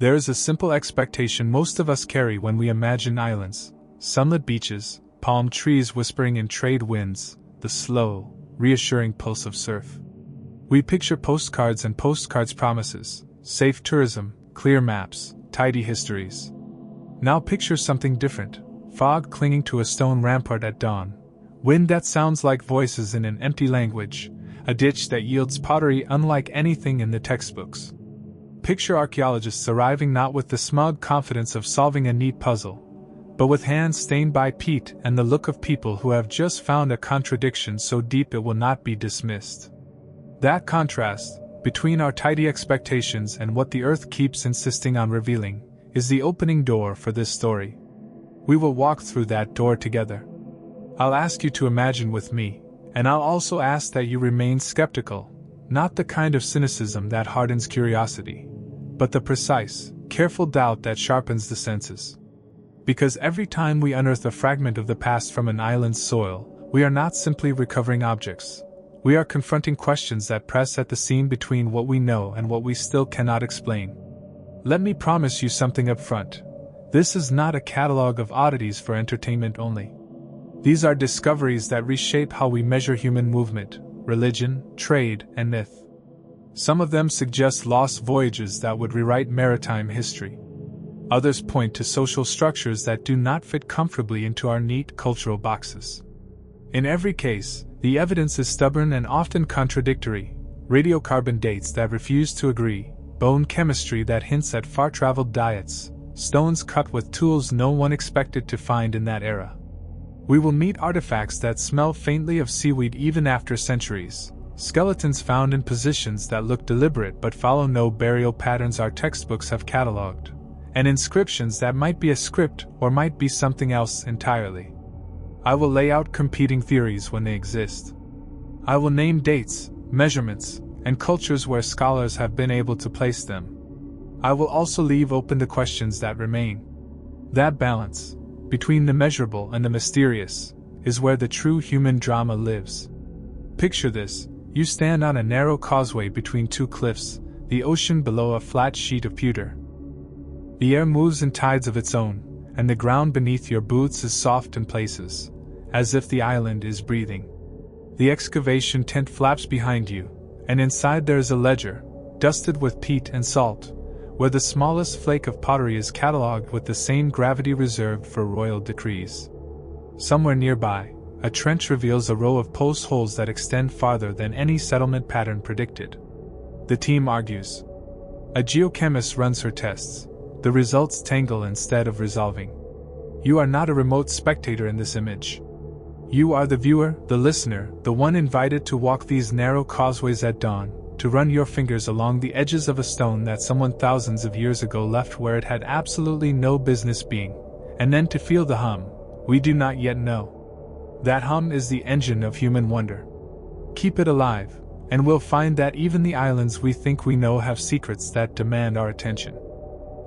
There is a simple expectation most of us carry when we imagine islands: sunlit beaches, palm trees whispering in trade winds, the slow, reassuring pulse of surf. We picture postcards and postcards' promises, safe tourism, clear maps, tidy histories. Now picture something different: fog clinging to a stone rampart at dawn, wind that sounds like voices in an empty language, a ditch that yields pottery unlike anything in the textbooks. Picture archaeologists arriving not with the smug confidence of solving a neat puzzle, but with hands stained by peat and the look of people who have just found a contradiction so deep it will not be dismissed. That contrast, between our tidy expectations and what the earth keeps insisting on revealing, is the opening door for this story. We will walk through that door together. I'll ask you to imagine with me, and I'll also ask that you remain skeptical, not the kind of cynicism that hardens curiosity, but the precise, careful doubt that sharpens the senses. Because every time we unearth a fragment of the past from an island's soil, we are not simply recovering objects. We are confronting questions that press at the seam between what we know and what we still cannot explain. Let me promise you something up front. This is not a catalog of oddities for entertainment only. These are discoveries that reshape how we measure human movement, religion, trade, and myth. Some of them suggest lost voyages that would rewrite maritime history. Others point to social structures that do not fit comfortably into our neat cultural boxes. In every case, the evidence is stubborn and often contradictory: radiocarbon dates that refuse to agree, bone chemistry that hints at far-traveled diets, stones cut with tools no one expected to find in that era. We will meet artifacts that smell faintly of seaweed even after centuries, skeletons found in positions that look deliberate but follow no burial patterns our textbooks have catalogued, and inscriptions that might be a script or might be something else entirely. I will lay out competing theories when they exist. I will name dates, measurements, and cultures where scholars have been able to place them. I will also leave open the questions that remain. That balance, between the measurable and the mysterious, is where the true human drama lives. Picture this: you stand on a narrow causeway between two cliffs, the ocean below a flat sheet of pewter. The air moves in tides of its own, and the ground beneath your boots is soft in places, as if the island is breathing. The excavation tent flaps behind you, and inside there is a ledger, dusted with peat and salt, where the smallest flake of pottery is catalogued with the same gravity reserved for royal decrees. Somewhere nearby, a trench reveals a row of post holes that extend farther than any settlement pattern predicted. The team argues. A geochemist runs her tests. The results tangle instead of resolving. You are not a remote spectator in this image. You are the viewer, the listener, the one invited to walk these narrow causeways at dawn, to run your fingers along the edges of a stone that someone thousands of years ago left where it had absolutely no business being, and then to feel the hum we do not yet know. That hum is the engine of human wonder. Keep it alive, and we'll find that even the islands we think we know have secrets that demand our attention.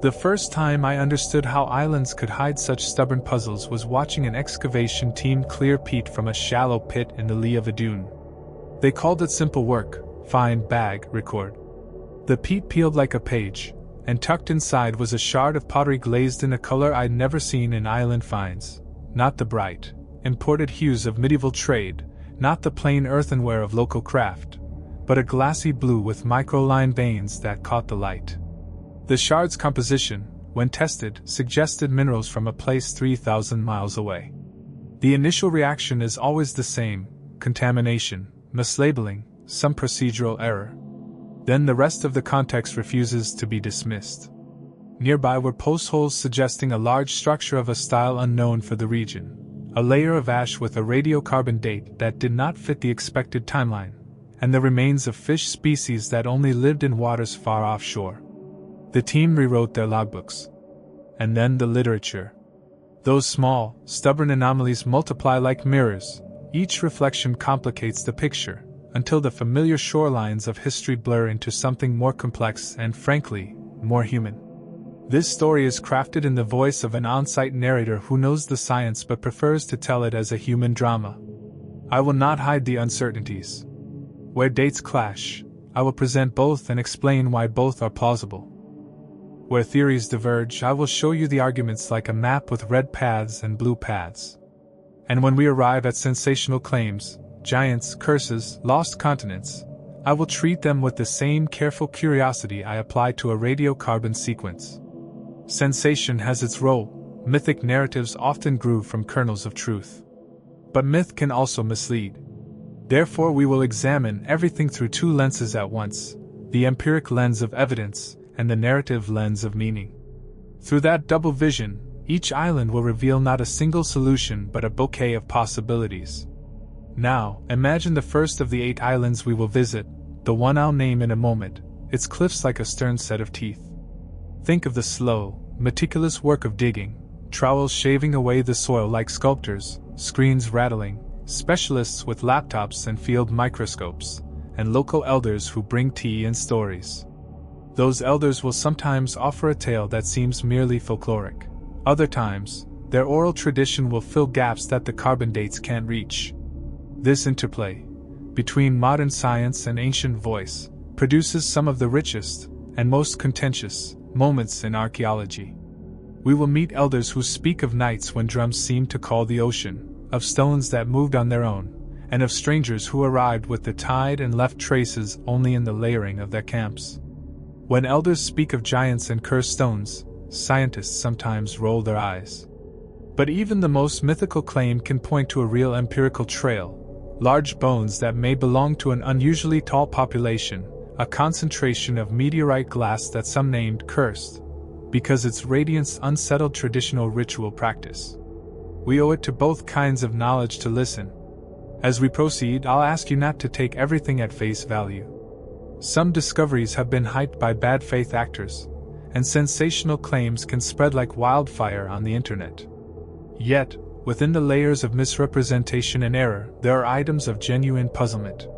The first time I understood how islands could hide such stubborn puzzles was watching an excavation team clear peat from a shallow pit in the lee of a dune. They called it simple work: find, bag, record. The peat peeled like a page, and tucked inside was a shard of pottery glazed in a color I'd never seen in island finds. Not the bright, imported hues of medieval trade, not the plain earthenware of local craft, but a glassy blue with microline veins that caught the light. The shard's composition, when tested, suggested minerals from a place 3,000 miles away. The initial reaction is always the same: contamination, mislabeling, some procedural error. Then the rest of the context refuses to be dismissed. Nearby were post holes suggesting a large structure of a style unknown for the region, a layer of ash with a radiocarbon date that did not fit the expected timeline, and the remains of fish species that only lived in waters far offshore. The team rewrote their logbooks. And then the literature. Those small, stubborn anomalies multiply like mirrors. Each reflection complicates the picture, until the familiar shorelines of history blur into something more complex and, frankly, more human. This story is crafted in the voice of an on-site narrator who knows the science but prefers to tell it as a human drama. I will not hide the uncertainties. Where dates clash, I will present both and explain why both are plausible. Where theories diverge, I will show you the arguments like a map with red paths and blue paths. And when we arrive at sensational claims, giants, curses, lost continents, I will treat them with the same careful curiosity I apply to a radiocarbon sequence. Sensation has its role. Mythic narratives often grew from kernels of truth. But myth can also mislead. Therefore, we will examine everything through two lenses at once: the empiric lens of evidence and the narrative lens of meaning. Through that double vision, each island will reveal not a single solution but a bouquet of possibilities. Now, imagine the first of the 8 islands we will visit, the one I'll name in a moment, its cliffs like a stern set of teeth. Think of the slow, meticulous work of digging, trowels shaving away the soil like sculptors, screens rattling, specialists with laptops and field microscopes, and local elders who bring tea and stories. Those elders will sometimes offer a tale that seems merely folkloric. Other times, their oral tradition will fill gaps that the carbon dates can't reach. This interplay between modern science and ancient voice produces some of the richest and most contentious moments in archaeology. We will meet elders who speak of nights when drums seemed to call the ocean, of stones that moved on their own, and of strangers who arrived with the tide and left traces only in the layering of their camps. When elders speak of giants and cursed stones, scientists sometimes roll their eyes. But even the most mythical claim can point to a real empirical trail: large bones that may belong to an unusually tall population, a concentration of meteorite glass that some named cursed, because its radiance unsettled traditional ritual practice. We owe it to both kinds of knowledge to listen. As we proceed, I'll ask you not to take everything at face value. Some discoveries have been hyped by bad faith actors, and sensational claims can spread like wildfire on the internet. Yet, within the layers of misrepresentation and error, there are items of genuine puzzlement.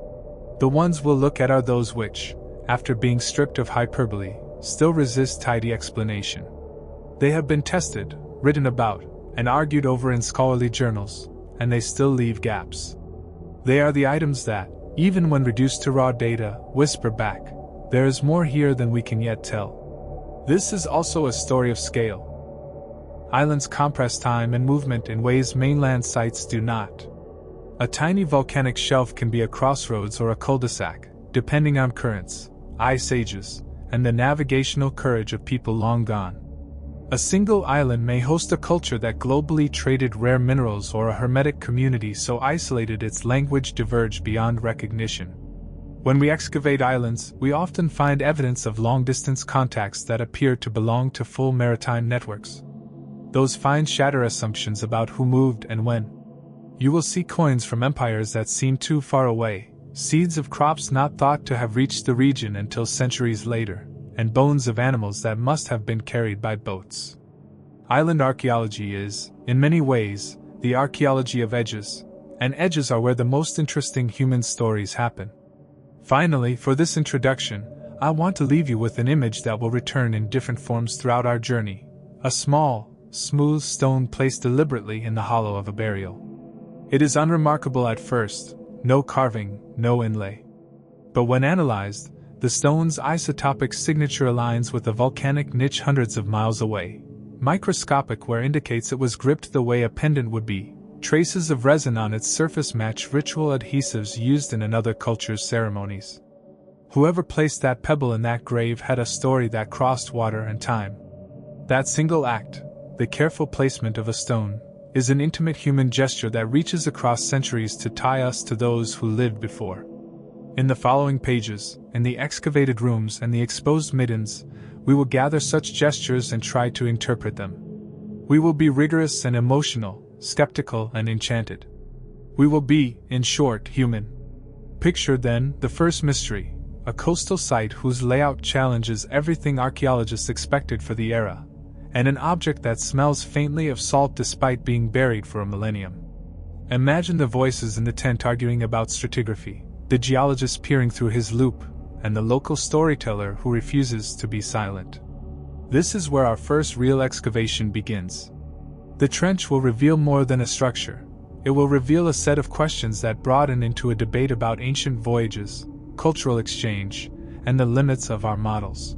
The ones we'll look at are those which, after being stripped of hyperbole, still resist tidy explanation. They have been tested, written about, and argued over in scholarly journals, and they still leave gaps. They are the items that, even when reduced to raw data, whisper back, "There is more here than we can yet tell." This is also a story of scale. Islands compress time and movement in ways mainland sites do not. A tiny volcanic shelf can be a crossroads or a cul-de-sac, depending on currents, ice ages, and the navigational courage of people long gone. A single island may host a culture that globally traded rare minerals or a hermetic community so isolated its language diverged beyond recognition. When we excavate islands, we often find evidence of long-distance contacts that appear to belong to full maritime networks. Those finds shatter assumptions about who moved and when. You will see coins from empires that seem too far away, seeds of crops not thought to have reached the region until centuries later, and bones of animals that must have been carried by boats. Island archaeology is, in many ways, the archaeology of edges, and edges are where the most interesting human stories happen. Finally, for this introduction, I want to leave you with an image that will return in different forms throughout our journey: a small, smooth stone placed deliberately in the hollow of a burial. It is unremarkable at first, no carving, no inlay. But when analyzed, the stone's isotopic signature aligns with a volcanic niche hundreds of miles away, microscopic where indicates it was gripped the way a pendant would be. Traces of resin on its surface match ritual adhesives used in another culture's ceremonies. Whoever placed that pebble in that grave had a story that crossed water and time. That single act, the careful placement of a stone, is an intimate human gesture that reaches across centuries to tie us to those who lived before. In the following pages, in the excavated rooms and the exposed middens, we will gather such gestures and try to interpret them. We will be rigorous and emotional, skeptical and enchanted. We will be, in short, human. Picture then the first mystery, a coastal site whose layout challenges everything archaeologists expected for the era, and an object that smells faintly of salt despite being buried for a millennium. Imagine the voices in the tent arguing about stratigraphy, the geologist peering through his loupe, and the local storyteller who refuses to be silent. This is where our first real excavation begins. The trench will reveal more than a structure. It will reveal a set of questions that broaden into a debate about ancient voyages, cultural exchange, and the limits of our models.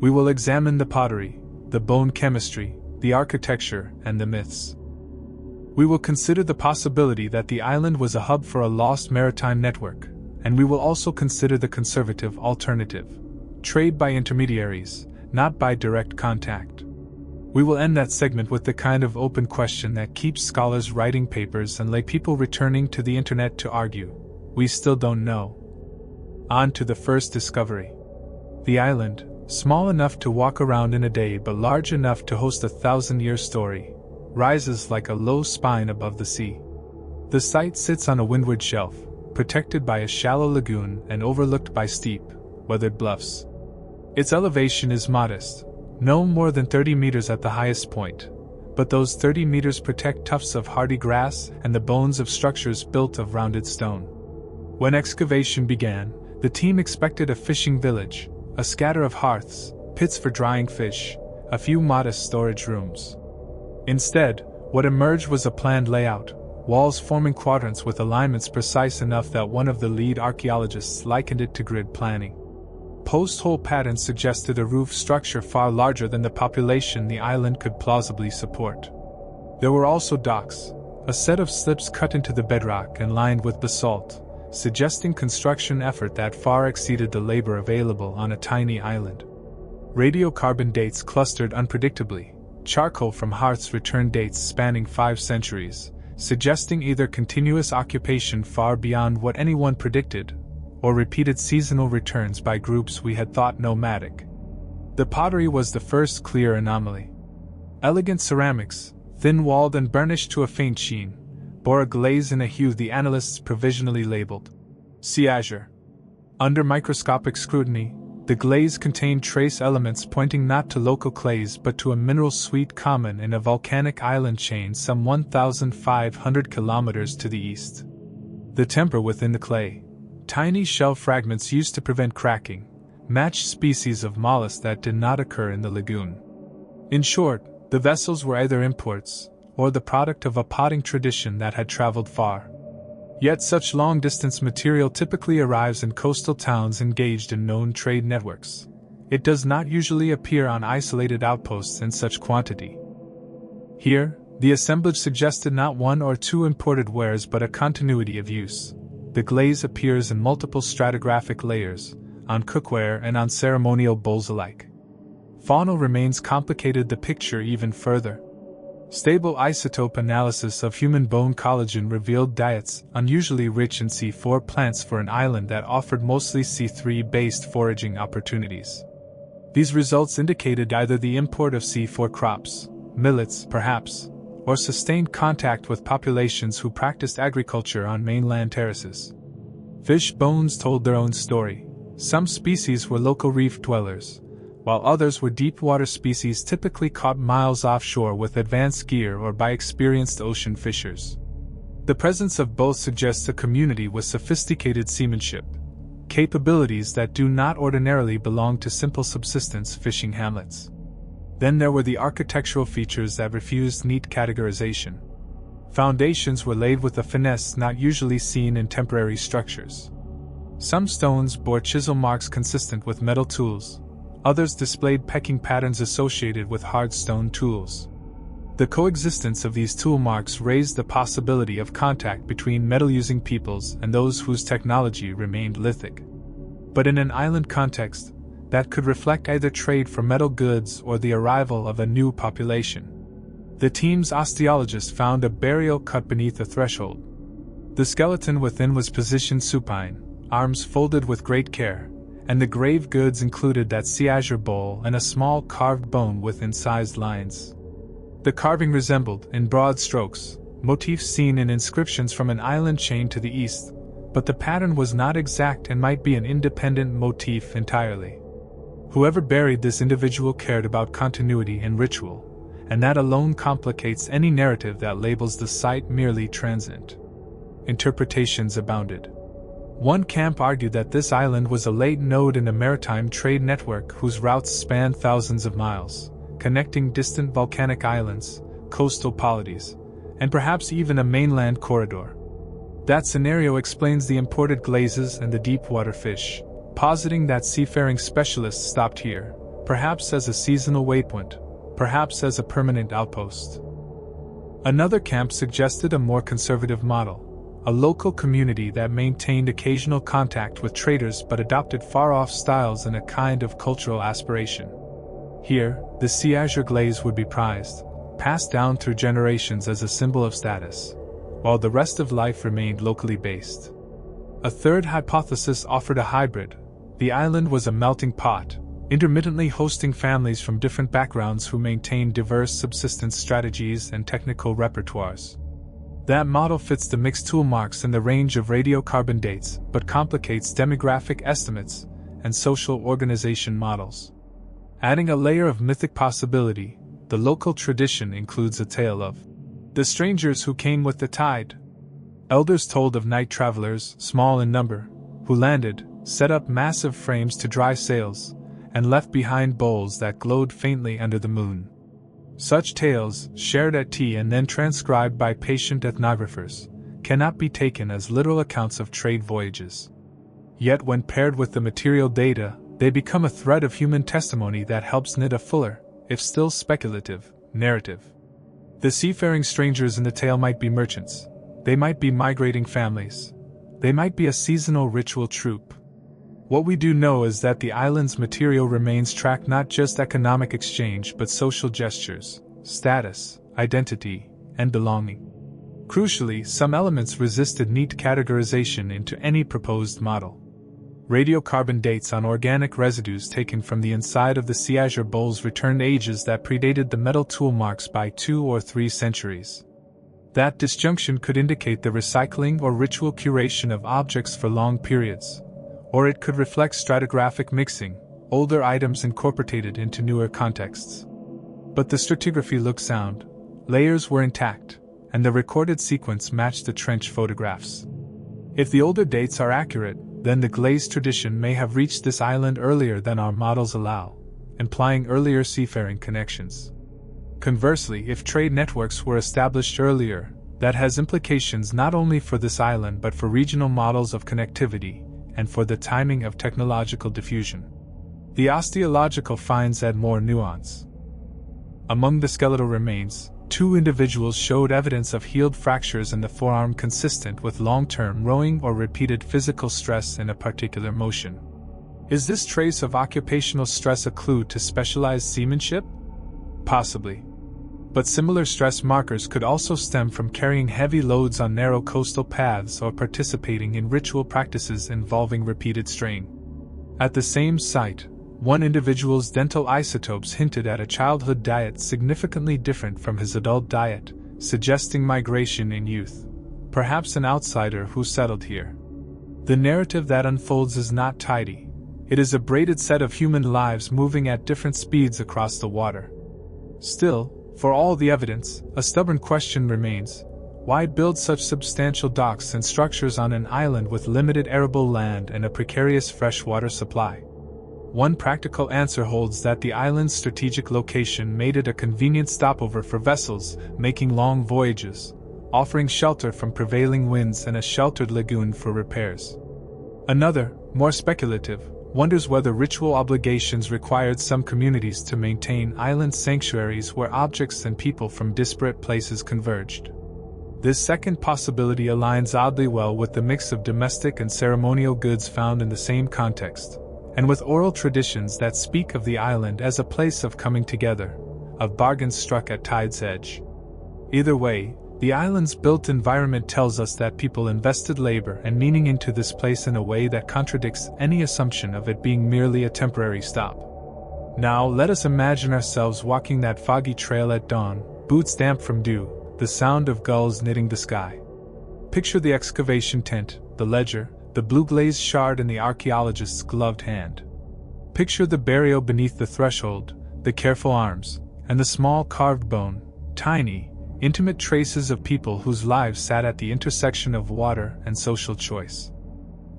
We will examine the pottery, the bone chemistry, the architecture, and the myths. We will consider the possibility that the island was a hub for a lost maritime network, and we will also consider the conservative alternative: trade by intermediaries, not by direct contact. We will end that segment with the kind of open question that keeps scholars writing papers and laypeople returning to the internet to argue. We still don't know. On to the first discovery. The island, small enough to walk around in a day but large enough to host a 1,000-year story, rises like a low spine above the sea. The site sits on a windward shelf, protected by a shallow lagoon and overlooked by steep, weathered bluffs. Its elevation is modest, no more than 30 meters at the highest point, but those 30 meters protect tufts of hardy grass and the bones of structures built of rounded stone. When excavation began, the team expected a fishing village, a scatter of hearths, pits for drying fish, a few modest storage rooms. Instead, what emerged was a planned layout, walls forming quadrants with alignments precise enough that one of the lead archaeologists likened it to grid planning. Post-hole patterns suggested a roof structure far larger than the population the island could plausibly support. There were also docks, a set of slips cut into the bedrock and lined with basalt, suggesting construction effort that far exceeded the labor available on a tiny island. Radiocarbon dates clustered unpredictably. Charcoal from hearths returned dates spanning 5 centuries, suggesting either continuous occupation far beyond what anyone predicted, or repeated seasonal returns by groups we had thought nomadic. The pottery was the first clear anomaly. Elegant ceramics, thin-walled and burnished to a faint sheen, bore a glaze in a hue the analysts provisionally labeled sea azure. Under microscopic scrutiny, the glaze contained trace elements pointing not to local clays but to a mineral suite common in a volcanic island chain some 1,500 kilometers to the east. The temper within the clay, tiny shell fragments used to prevent cracking, matched species of mollusk that did not occur in the lagoon. In short, the vessels were either imports, or the product of a potting tradition that had traveled far. Yet such long-distance material typically arrives in coastal towns engaged in known trade networks. It does not usually appear on isolated outposts in such quantity. Here, the assemblage suggested not one or two imported wares but a continuity of use. The glaze appears in multiple stratigraphic layers, on cookware and on ceremonial bowls alike. Faunal remains complicated the picture even further. Stable isotope analysis of human bone collagen revealed diets unusually rich in C4 plants for an island that offered mostly C3-based foraging opportunities. These results indicated either the import of C4 crops, millets perhaps, or sustained contact with populations who practiced agriculture on mainland terraces. Fish bones told their own story. Some species were local reef dwellers, while others were deep-water species typically caught miles offshore with advanced gear or by experienced ocean fishers. The presence of both suggests a community with sophisticated seamanship, capabilities that do not ordinarily belong to simple subsistence fishing hamlets. Then there were the architectural features that refused neat categorization. Foundations were laid with a finesse not usually seen in temporary structures. Some stones bore chisel marks consistent with metal tools, others displayed pecking patterns associated with hard stone tools. The coexistence of these tool marks raised the possibility of contact between metal-using peoples and those whose technology remained lithic. But in an island context, that could reflect either trade for metal goods or the arrival of a new population. The team's osteologist found a burial cut beneath a threshold. The skeleton within was positioned supine, arms folded with great care, and the grave goods included that sea azure bowl and a small carved bone with incised lines. The carving resembled, in broad strokes, motifs seen in inscriptions from an island chain to the east, but the pattern was not exact and might be an independent motif entirely. Whoever buried this individual cared about continuity and ritual, and that alone complicates any narrative that labels the site merely transient. Interpretations abounded. One camp argued that this island was a late node in a maritime trade network whose routes spanned thousands of miles, connecting distant volcanic islands, coastal polities, and perhaps even a mainland corridor. That scenario explains the imported glazes and the deep-water fish, positing that seafaring specialists stopped here, perhaps as a seasonal waypoint, perhaps as a permanent outpost. Another camp suggested a more conservative model, a local community that maintained occasional contact with traders but adopted far-off styles and a kind of cultural aspiration. Here, the sea azure glaze would be prized, passed down through generations as a symbol of status, while the rest of life remained locally based. A third hypothesis offered a hybrid. The island was a melting pot, intermittently hosting families from different backgrounds who maintained diverse subsistence strategies and technical repertoires. That model fits the mixed tool marks and the range of radiocarbon dates, but complicates demographic estimates and social organization models. Adding a layer of mythic possibility, the local tradition includes a tale of the strangers who came with the tide. Elders told of night travelers, small in number, who landed, set up massive frames to dry sails, and left behind bowls that glowed faintly under the moon. Such tales, shared at tea and then transcribed by patient ethnographers, cannot be taken as literal accounts of trade voyages. Yet when paired with the material data, they become a thread of human testimony that helps knit a fuller, if still speculative, narrative. The seafaring strangers in the tale might be merchants. They might be migrating families. They might be a seasonal ritual troupe. What we do know is that the island's material remains tracked not just economic exchange but social gestures, status, identity, and belonging. Crucially, some elements resisted neat categorization into any proposed model. Radiocarbon dates on organic residues taken from the inside of the sea azure bowls returned ages that predated the metal tool marks by 2 or 3 centuries. That disjunction could indicate the recycling or ritual curation of objects for long periods, or it could reflect stratigraphic mixing, older items incorporated into newer contexts. But the stratigraphy looked sound, layers were intact, and the recorded sequence matched the trench photographs. If the older dates are accurate, then the glaze tradition may have reached this island earlier than our models allow, implying earlier seafaring connections. Conversely, if trade networks were established earlier, that has implications not only for this island but for regional models of connectivity and for the timing of technological diffusion. The osteological finds add more nuance. Among the skeletal remains, 2 individuals showed evidence of healed fractures in the forearm consistent with long-term rowing or repeated physical stress in a particular motion. Is this trace of occupational stress a clue to specialized seamanship? Possibly. But similar stress markers could also stem from carrying heavy loads on narrow coastal paths or participating in ritual practices involving repeated strain. At the same site, one individual's dental isotopes hinted at a childhood diet significantly different from his adult diet, suggesting migration in youth, perhaps an outsider who settled here. The narrative that unfolds is not tidy. It is a braided set of human lives moving at different speeds across the water. Still, for all the evidence, a stubborn question remains: why build such substantial docks and structures on an island with limited arable land and a precarious freshwater supply? One practical answer holds that the island's strategic location made it a convenient stopover for vessels making long voyages, offering shelter from prevailing winds and a sheltered lagoon for repairs. Another, more speculative, wonders whether ritual obligations required some communities to maintain island sanctuaries where objects and people from disparate places converged. This second possibility aligns oddly well with the mix of domestic and ceremonial goods found in the same context, and with oral traditions that speak of the island as a place of coming together, of bargains struck at tide's edge. Either way, the island's built environment tells us that people invested labor and meaning into this place in a way that contradicts any assumption of it being merely a temporary stop. Now let us imagine ourselves walking that foggy trail at dawn, boots damp from dew, the sound of gulls knitting the sky. Picture the excavation tent, the ledger, the blue-glazed shard in the archaeologist's gloved hand. Picture the burial beneath the threshold, the careful arms, and the small carved bone, tiny, intimate traces of people whose lives sat at the intersection of water and social choice.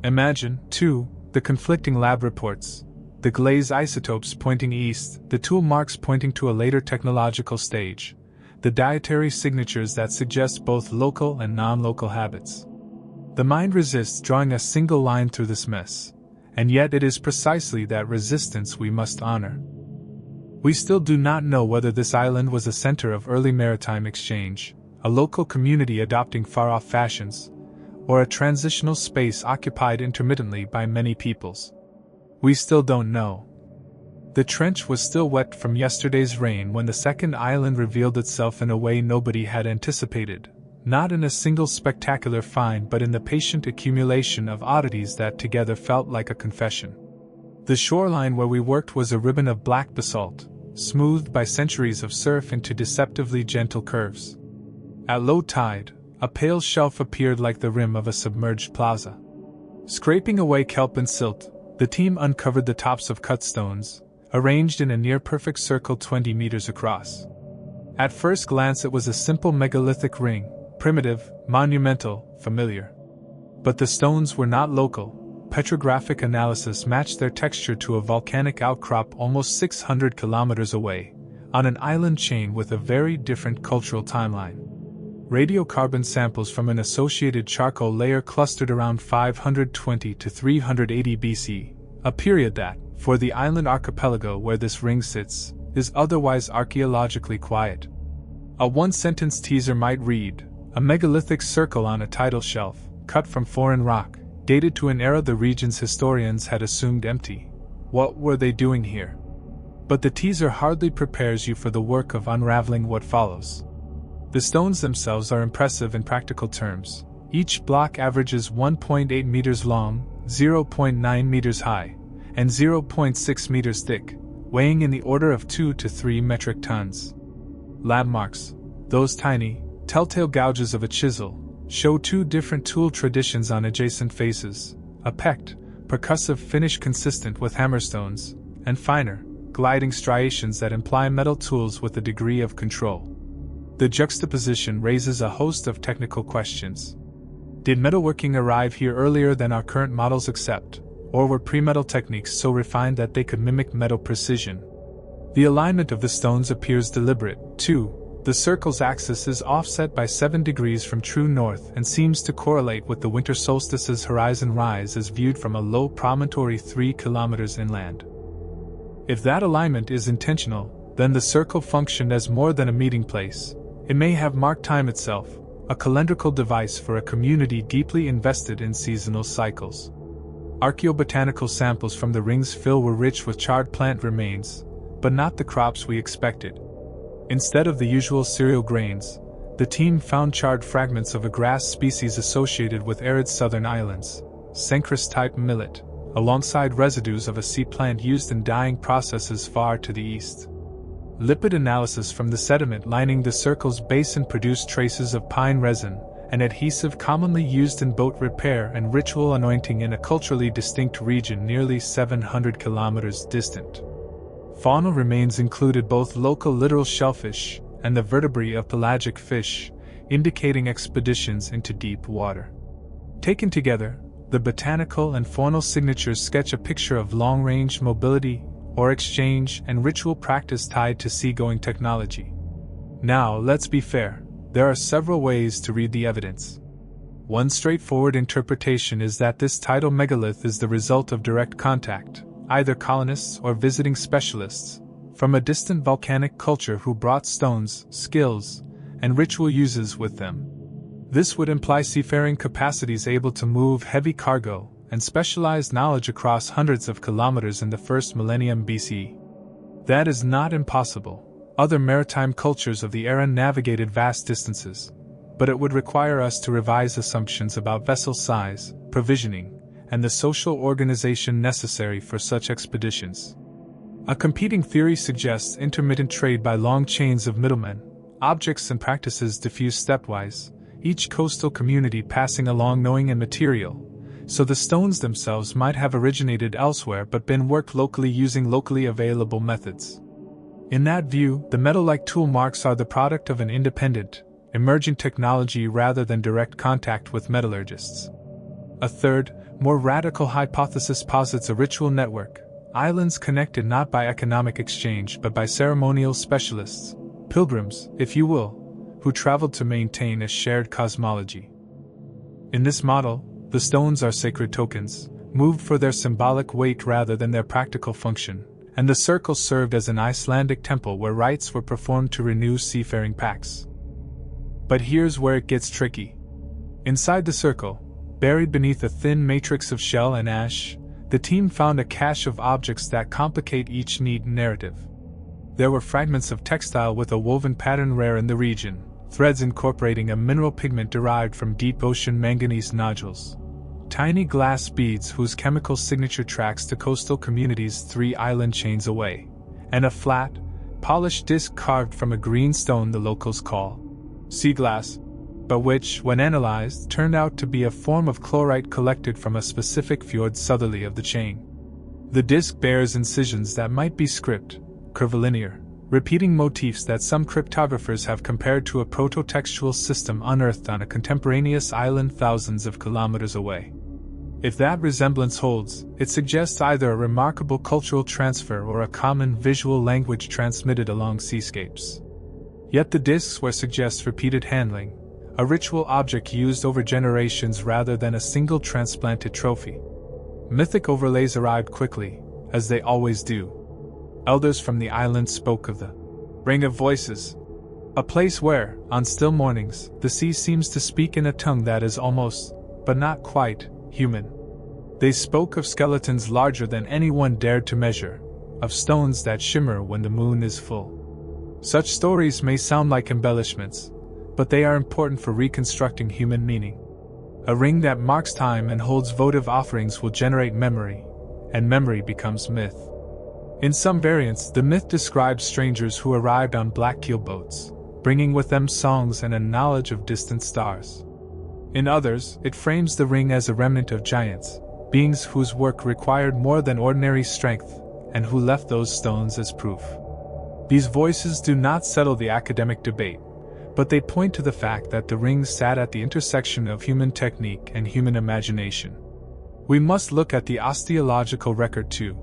Imagine, too, the conflicting lab reports, the glaze isotopes pointing east, the tool marks pointing to a later technological stage, the dietary signatures that suggest both local and non-local habits. The mind resists drawing a single line through this mess, and yet it is precisely that resistance we must honor. We still do not know whether this island was a center of early maritime exchange, a local community adopting far-off fashions, or a transitional space occupied intermittently by many peoples. We still don't know. The trench was still wet from yesterday's rain when the second island revealed itself in a way nobody had anticipated, not in a single spectacular find but in the patient accumulation of oddities that together felt like a confession. The shoreline where we worked was a ribbon of black basalt, smoothed by centuries of surf into deceptively gentle curves. At low tide, a pale shelf appeared like the rim of a submerged plaza. Scraping away kelp and silt, the team uncovered the tops of cut stones, arranged in a near-perfect circle 20 meters across. At first glance it was a simple megalithic ring, primitive, monumental, familiar. But the stones were not local. Petrographic analysis matched their texture to a volcanic outcrop almost 600 kilometers away, on an island chain with a very different cultural timeline. Radiocarbon samples from an associated charcoal layer clustered around 520 to 380 BC, a period that, for the island archipelago where this ring sits, is otherwise archaeologically quiet. A one-sentence teaser might read, "A megalithic circle on a tidal shelf, cut from foreign rock, dated to an era the region's historians had assumed empty. What were they doing here?" But the teaser hardly prepares you for the work of unraveling what follows. The stones themselves are impressive in practical terms. Each block averages 1.8 meters long, 0.9 meters high, and 0.6 meters thick, weighing in the order of 2 to 3 metric tons. Landmarks, those tiny, telltale gouges of a chisel, show two different tool traditions on adjacent faces: a pecked, percussive finish consistent with hammerstones, and finer, gliding striations that imply metal tools with a degree of control. The juxtaposition raises a host of technical questions. Did metalworking arrive here earlier than our current models accept, or were pre-metal techniques so refined that they could mimic metal precision? The alignment of the stones appears deliberate, too. The circle's axis is offset by 7 degrees from true north and seems to correlate with the winter solstice's horizon rise as viewed from a low promontory 3 kilometers inland. If that alignment is intentional, then the circle functioned as more than a meeting place. It may have marked time itself, a calendrical device for a community deeply invested in seasonal cycles. Archaeobotanical samples from the ring's fill were rich with charred plant remains, but not the crops we expected. Instead of the usual cereal grains, the team found charred fragments of a grass species associated with arid southern islands, Cenchrus-type millet, alongside residues of a sea plant used in dyeing processes far to the east. Lipid analysis from the sediment lining the circle's basin produced traces of pine resin, an adhesive commonly used in boat repair and ritual anointing in a culturally distinct region nearly 700 kilometers distant. Faunal remains included both local littoral shellfish and the vertebrae of pelagic fish, indicating expeditions into deep water. Taken together, the botanical and faunal signatures sketch a picture of long-range mobility, or exchange and ritual practice tied to seagoing technology. Now, let's be fair, there are several ways to read the evidence. One straightforward interpretation is that this tidal megalith is the result of direct contact, either colonists or visiting specialists, from a distant volcanic culture who brought stones, skills, and ritual uses with them. This would imply seafaring capacities able to move heavy cargo, and specialized knowledge across hundreds of kilometers in the first millennium BC. That is not impossible. Other maritime cultures of the era navigated vast distances, but it would require us to revise assumptions about vessel size, provisioning, and the social organization necessary for such expeditions. A competing theory suggests intermittent trade by long chains of middlemen, objects and practices diffuse stepwise, each coastal community passing along knowing and material, so the stones themselves might have originated elsewhere but been worked locally using locally available methods. In that view, the metal-like tool marks are the product of an independent, emerging technology rather than direct contact with metallurgists. A third, more radical hypothesis posits a ritual network, islands connected not by economic exchange but by ceremonial specialists, pilgrims, if you will, who traveled to maintain a shared cosmology. In this model, the stones are sacred tokens, moved for their symbolic weight rather than their practical function, and the circle served as an Icelandic temple where rites were performed to renew seafaring pacts. But here's where it gets tricky. Inside the circle, buried beneath a thin matrix of shell and ash, the team found a cache of objects that complicate each neat narrative. There were fragments of textile with a woven pattern rare in the region, threads incorporating a mineral pigment derived from deep ocean manganese nodules, tiny glass beads whose chemical signature tracks to coastal communities 3 island chains away, and a flat, polished disc carved from a green stone the locals call sea glass, but which, when analyzed, turned out to be a form of chlorite collected from a specific fjord southerly of the chain. The disc bears incisions that might be script, curvilinear, repeating motifs that some cryptographers have compared to a proto-textual system unearthed on a contemporaneous island thousands of kilometers away. If that resemblance holds, it suggests either a remarkable cultural transfer or a common visual language transmitted along seascapes. Yet the discs were suggests repeated handling, a ritual object used over generations rather than a single transplanted trophy. Mythic overlays arrived quickly, as they always do. Elders from the island spoke of the ring of voices, a place where, on still mornings, the sea seems to speak in a tongue that is almost, but not quite, human. They spoke of skeletons larger than anyone dared to measure, of stones that shimmer when the moon is full. Such stories may sound like embellishments, but they are important for reconstructing human meaning. A ring that marks time and holds votive offerings will generate memory, and memory becomes myth. In some variants, the myth describes strangers who arrived on black-keel boats, bringing with them songs and a knowledge of distant stars. In others, it frames the ring as a remnant of giants, beings whose work required more than ordinary strength, and who left those stones as proof. These voices do not settle the academic debate, but they point to the fact that the ring sat at the intersection of human technique and human imagination. We must look at the osteological record too.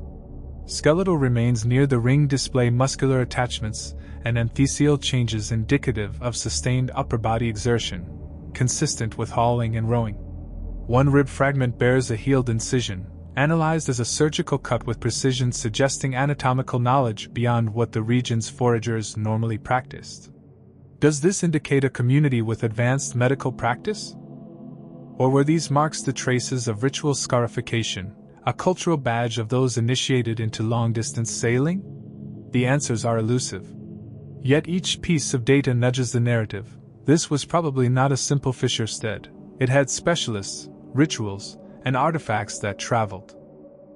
Skeletal remains near the ring display muscular attachments and enthesial changes indicative of sustained upper body exertion, consistent with hauling and rowing. One rib fragment bears a healed incision, analyzed as a surgical cut with precision suggesting anatomical knowledge beyond what the region's foragers normally practiced. Does this indicate a community with advanced medical practice? Or were these marks the traces of ritual scarification, a cultural badge of those initiated into long-distance sailing? The answers are elusive. Yet each piece of data nudges the narrative. This was probably not a simple fisher stead. It had specialists, rituals, and artifacts that traveled.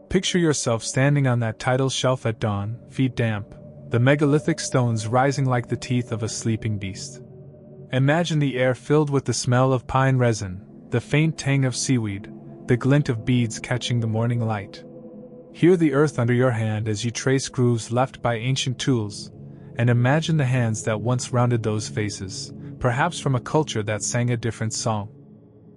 Picture yourself standing on that tidal shelf at dawn, feet damp, the megalithic stones rising like the teeth of a sleeping beast. Imagine the air filled with the smell of pine resin, the faint tang of seaweed, the glint of beads catching the morning light. Hear the earth under your hand as you trace grooves left by ancient tools, and imagine the hands that once rounded those faces, perhaps from a culture that sang a different song.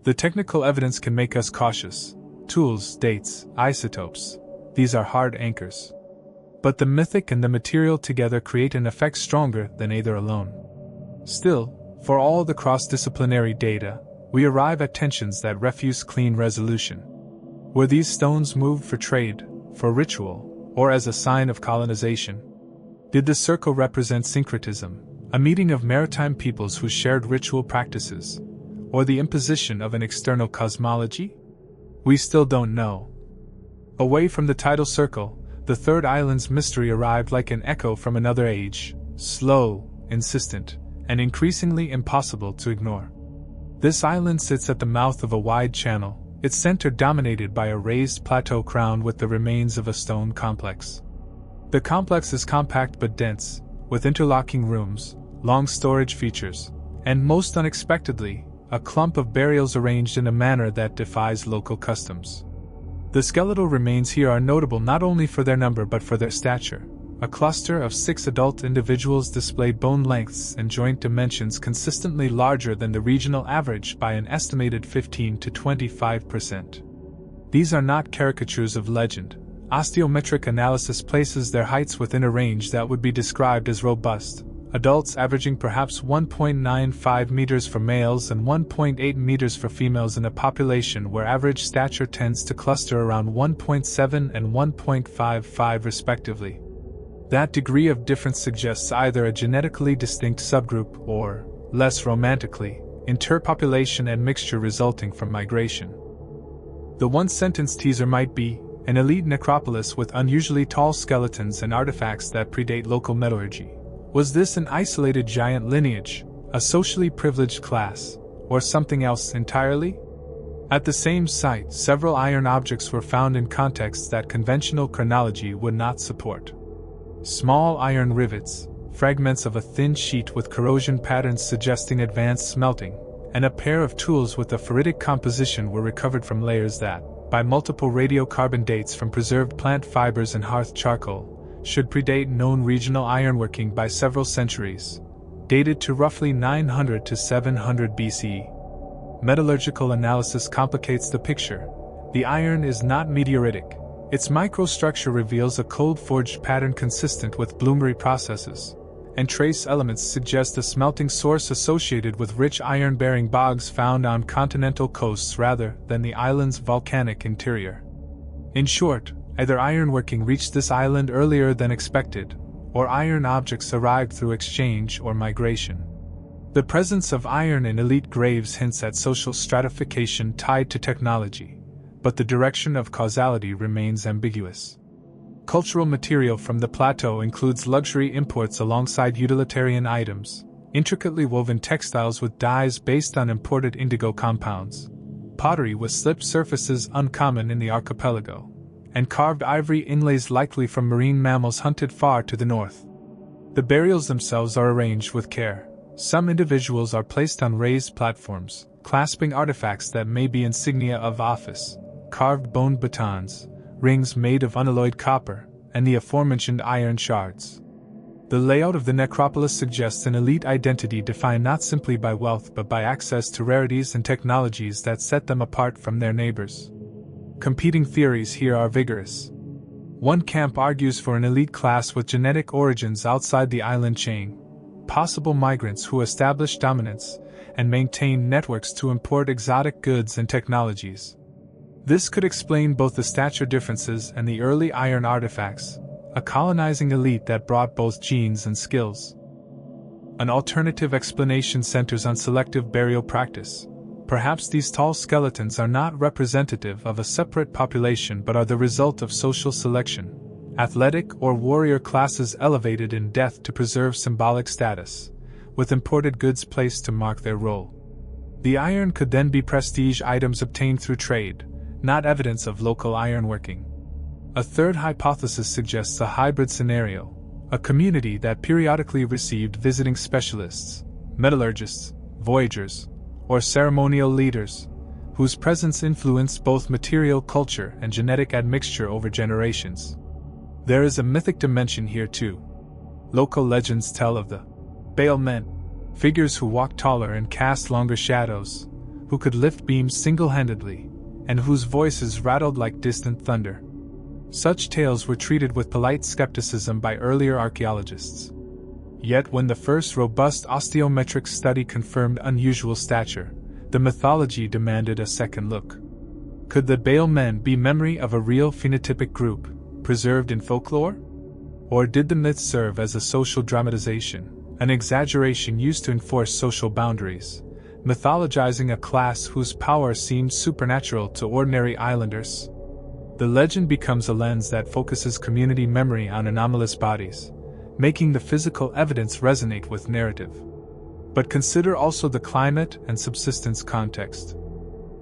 The technical evidence can make us cautious. Tools, dates, isotopes, these are hard anchors. But the mythic and the material together create an effect stronger than either alone. Still, for all the cross-disciplinary data, we arrive at tensions that refuse clean resolution. Were these stones moved for trade, for ritual, or as a sign of colonization? Did the circle represent syncretism, a meeting of maritime peoples who shared ritual practices, or the imposition of an external cosmology? We still don't know. Away from the tidal circle, the third island's mystery arrived like an echo from another age, slow, insistent, and increasingly impossible to ignore. This island sits at the mouth of a wide channel, its center dominated by a raised plateau crowned with the remains of a stone complex. The complex is compact but dense, with interlocking rooms, long storage features, and most unexpectedly, a clump of burials arranged in a manner that defies local customs. The skeletal remains here are notable not only for their number but for their stature. A cluster of 6 adult individuals display bone lengths and joint dimensions consistently larger than the regional average by an estimated 15 to 25%. These are not caricatures of legend. Osteometric analysis places their heights within a range that would be described as robust, adults averaging perhaps 1.95 meters for males and 1.8 meters for females in a population where average stature tends to cluster around 1.7 and 1.55 respectively. That degree of difference suggests either a genetically distinct subgroup or, less romantically, interpopulation and mixture resulting from migration. The one-sentence teaser might be, an elite necropolis with unusually tall skeletons and artifacts that predate local metallurgy. Was this an isolated giant lineage, a socially privileged class, or something else entirely? At the same site, several iron objects were found in contexts that conventional chronology would not support. Small iron rivets, fragments of a thin sheet with corrosion patterns suggesting advanced smelting, and a pair of tools with a ferritic composition were recovered from layers that, by multiple radiocarbon dates from preserved plant fibers and hearth charcoal, should predate known regional ironworking by several centuries, dated to roughly 900 to 700 BCE. Metallurgical analysis complicates the picture. The iron is not meteoritic. Its microstructure reveals a cold-forged pattern consistent with bloomery processes, and trace elements suggest a smelting source associated with rich iron-bearing bogs found on continental coasts rather than the island's volcanic interior. In short, either ironworking reached this island earlier than expected, or iron objects arrived through exchange or migration. The presence of iron in elite graves hints at social stratification tied to technology, but the direction of causality remains ambiguous. Cultural material from the plateau includes luxury imports alongside utilitarian items, intricately woven textiles with dyes based on imported indigo compounds, pottery with slipped surfaces uncommon in the archipelago, and carved ivory inlays likely from marine mammals hunted far to the north. The burials themselves are arranged with care. Some individuals are placed on raised platforms, clasping artifacts that may be insignia of office, carved bone batons, rings made of unalloyed copper, and the aforementioned iron shards. The layout of the necropolis suggests an elite identity defined not simply by wealth but by access to rarities and technologies that set them apart from their neighbors. Competing theories here are vigorous. One camp argues for an elite class with genetic origins outside the island chain, possible migrants who establish dominance and maintain networks to import exotic goods and technologies. This could explain both the stature differences and the early iron artifacts, a colonizing elite that brought both genes and skills. An alternative explanation centers on selective burial practice. Perhaps these tall skeletons are not representative of a separate population but are the result of social selection, athletic or warrior classes elevated in death to preserve symbolic status, with imported goods placed to mark their role. The iron could then be prestige items obtained through trade, not evidence of local ironworking. A third hypothesis suggests a hybrid scenario, a community that periodically received visiting specialists, metallurgists, voyagers, or ceremonial leaders, whose presence influenced both material culture and genetic admixture over generations. There is a mythic dimension here too. Local legends tell of the Bale Men, figures who walked taller and cast longer shadows, who could lift beams single-handedly, and whose voices rattled like distant thunder. Such tales were treated with polite skepticism by earlier archaeologists. Yet when the first robust osteometric study confirmed unusual stature, the mythology demanded a second look. Could the Bale Men be memory of a real phenotypic group, preserved in folklore? Or did the myth serve as a social dramatization, an exaggeration used to enforce social boundaries, mythologizing a class whose power seemed supernatural to ordinary islanders? The legend becomes a lens that focuses community memory on anomalous bodies, making the physical evidence resonate with narrative. But consider also the climate and subsistence context.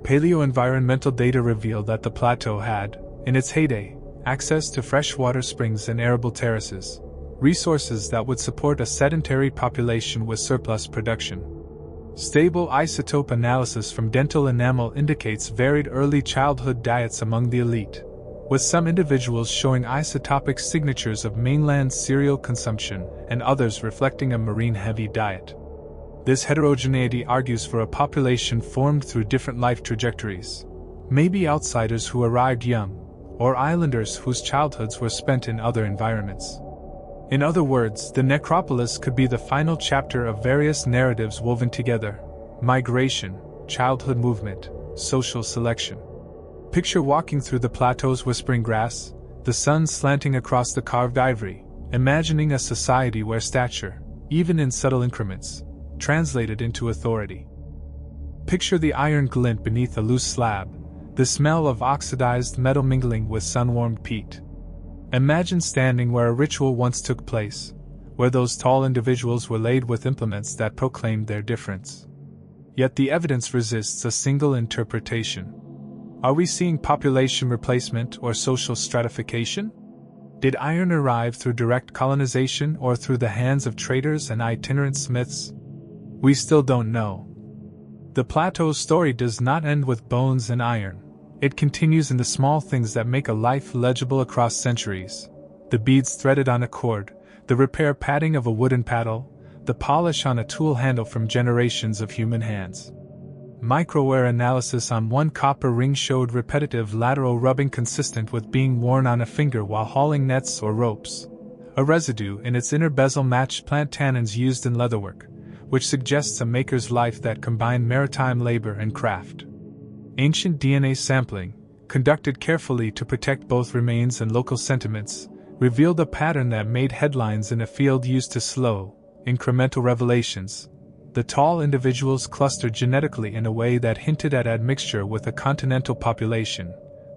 Paleo-environmental data reveal that the plateau had, in its heyday, access to freshwater springs and arable terraces, resources that would support a sedentary population with surplus production. Stable isotope analysis from dental enamel indicates varied early childhood diets among the elite, with some individuals showing isotopic signatures of mainland cereal consumption and others reflecting a marine-heavy diet. This heterogeneity argues for a population formed through different life trajectories, maybe outsiders who arrived young, or islanders whose childhoods were spent in other environments. In other words, the necropolis could be the final chapter of various narratives woven together: migration, childhood movement, social selection. Picture walking through the plateau's whispering grass, the sun slanting across the carved ivory, imagining a society where stature, even in subtle increments, translated into authority. Picture the iron glint beneath a loose slab, the smell of oxidized metal mingling with sun-warmed peat. Imagine standing where a ritual once took place, where those tall individuals were laid with implements that proclaimed their difference. Yet the evidence resists a single interpretation. Are we seeing population replacement or social stratification? Did iron arrive through direct colonization or through the hands of traders and itinerant smiths? We still don't know. The plateau's story does not end with bones and iron. It continues in the small things that make a life legible across centuries. The beads threaded on a cord, the repair padding of a wooden paddle, the polish on a tool handle from generations of human hands. Microwear analysis on one copper ring showed repetitive lateral rubbing consistent with being worn on a finger while hauling nets or ropes. A residue in its inner bezel matched plant tannins used in leatherwork, which suggests a maker's life that combined maritime labor and craft. Ancient DNA sampling, conducted carefully to protect both remains and local sentiments, revealed a pattern that made headlines in a field used to slow, incremental revelations. The tall individuals clustered genetically in a way that hinted at admixture with a continental population,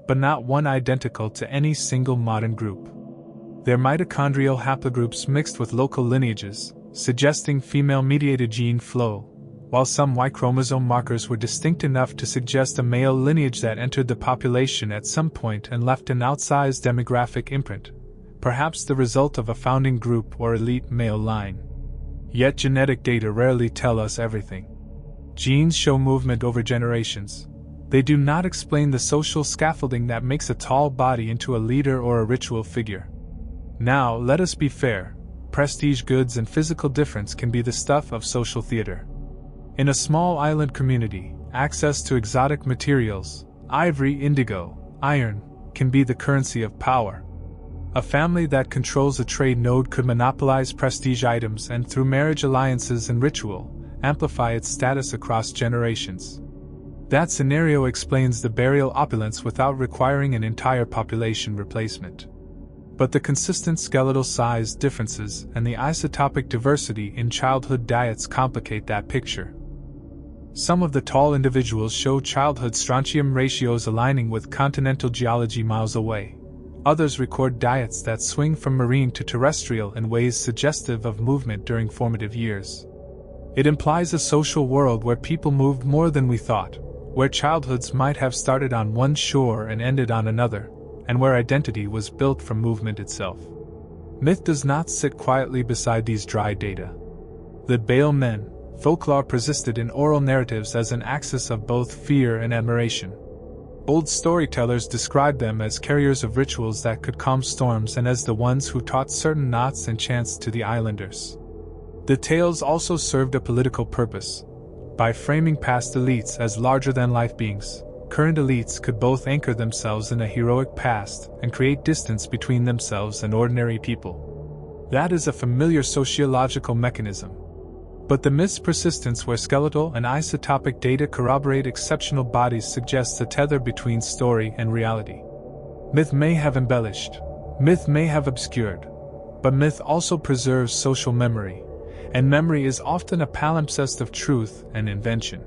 but not one identical to any single modern group. Their mitochondrial haplogroups mixed with local lineages, suggesting female-mediated gene flow, while some Y chromosome markers were distinct enough to suggest a male lineage that entered the population at some point and left an outsized demographic imprint, perhaps the result of a founding group or elite male line. Yet genetic data rarely tell us everything. Genes show movement over generations. They do not explain the social scaffolding that makes a tall body into a leader or a ritual figure. Now, let us be fair. Prestige goods and physical difference can be the stuff of social theater. In a small island community, access to exotic materials, ivory, indigo, iron, can be the currency of power. A family that controls a trade node could monopolize prestige items and, through marriage alliances and ritual, amplify its status across generations. That scenario explains the burial opulence without requiring an entire population replacement. But the consistent skeletal size differences and the isotopic diversity in childhood diets complicate that picture. Some of the tall individuals show childhood strontium ratios aligning with continental geology miles away. Others record diets that swing from marine to terrestrial in ways suggestive of movement during formative years. It implies a social world where people moved more than we thought, where childhoods might have started on one shore and ended on another, and where identity was built from movement itself. Myth does not sit quietly beside these dry data. The Baal men, folklore persisted in oral narratives as an axis of both fear and admiration. Old storytellers described them as carriers of rituals that could calm storms and as the ones who taught certain knots and chants to the islanders. The tales also served a political purpose. By framing past elites as larger-than-life beings, current elites could both anchor themselves in a heroic past and create distance between themselves and ordinary people. That is a familiar sociological mechanism. But the myth's persistence where skeletal and isotopic data corroborate exceptional bodies suggests a tether between story and reality. Myth may have embellished, myth may have obscured, but myth also preserves social memory, and memory is often a palimpsest of truth and invention.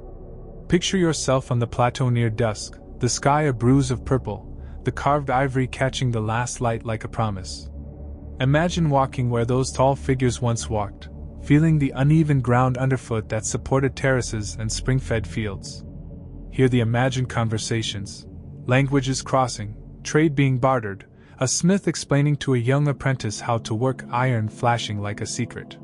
Picture yourself on the plateau near dusk, the sky a bruise of purple, the carved ivory catching the last light like a promise. Imagine walking where those tall figures once walked, feeling the uneven ground underfoot that supported terraces and spring-fed fields. Hear the imagined conversations, languages crossing, trade being bartered, a smith explaining to a young apprentice how to work iron flashing like a secret.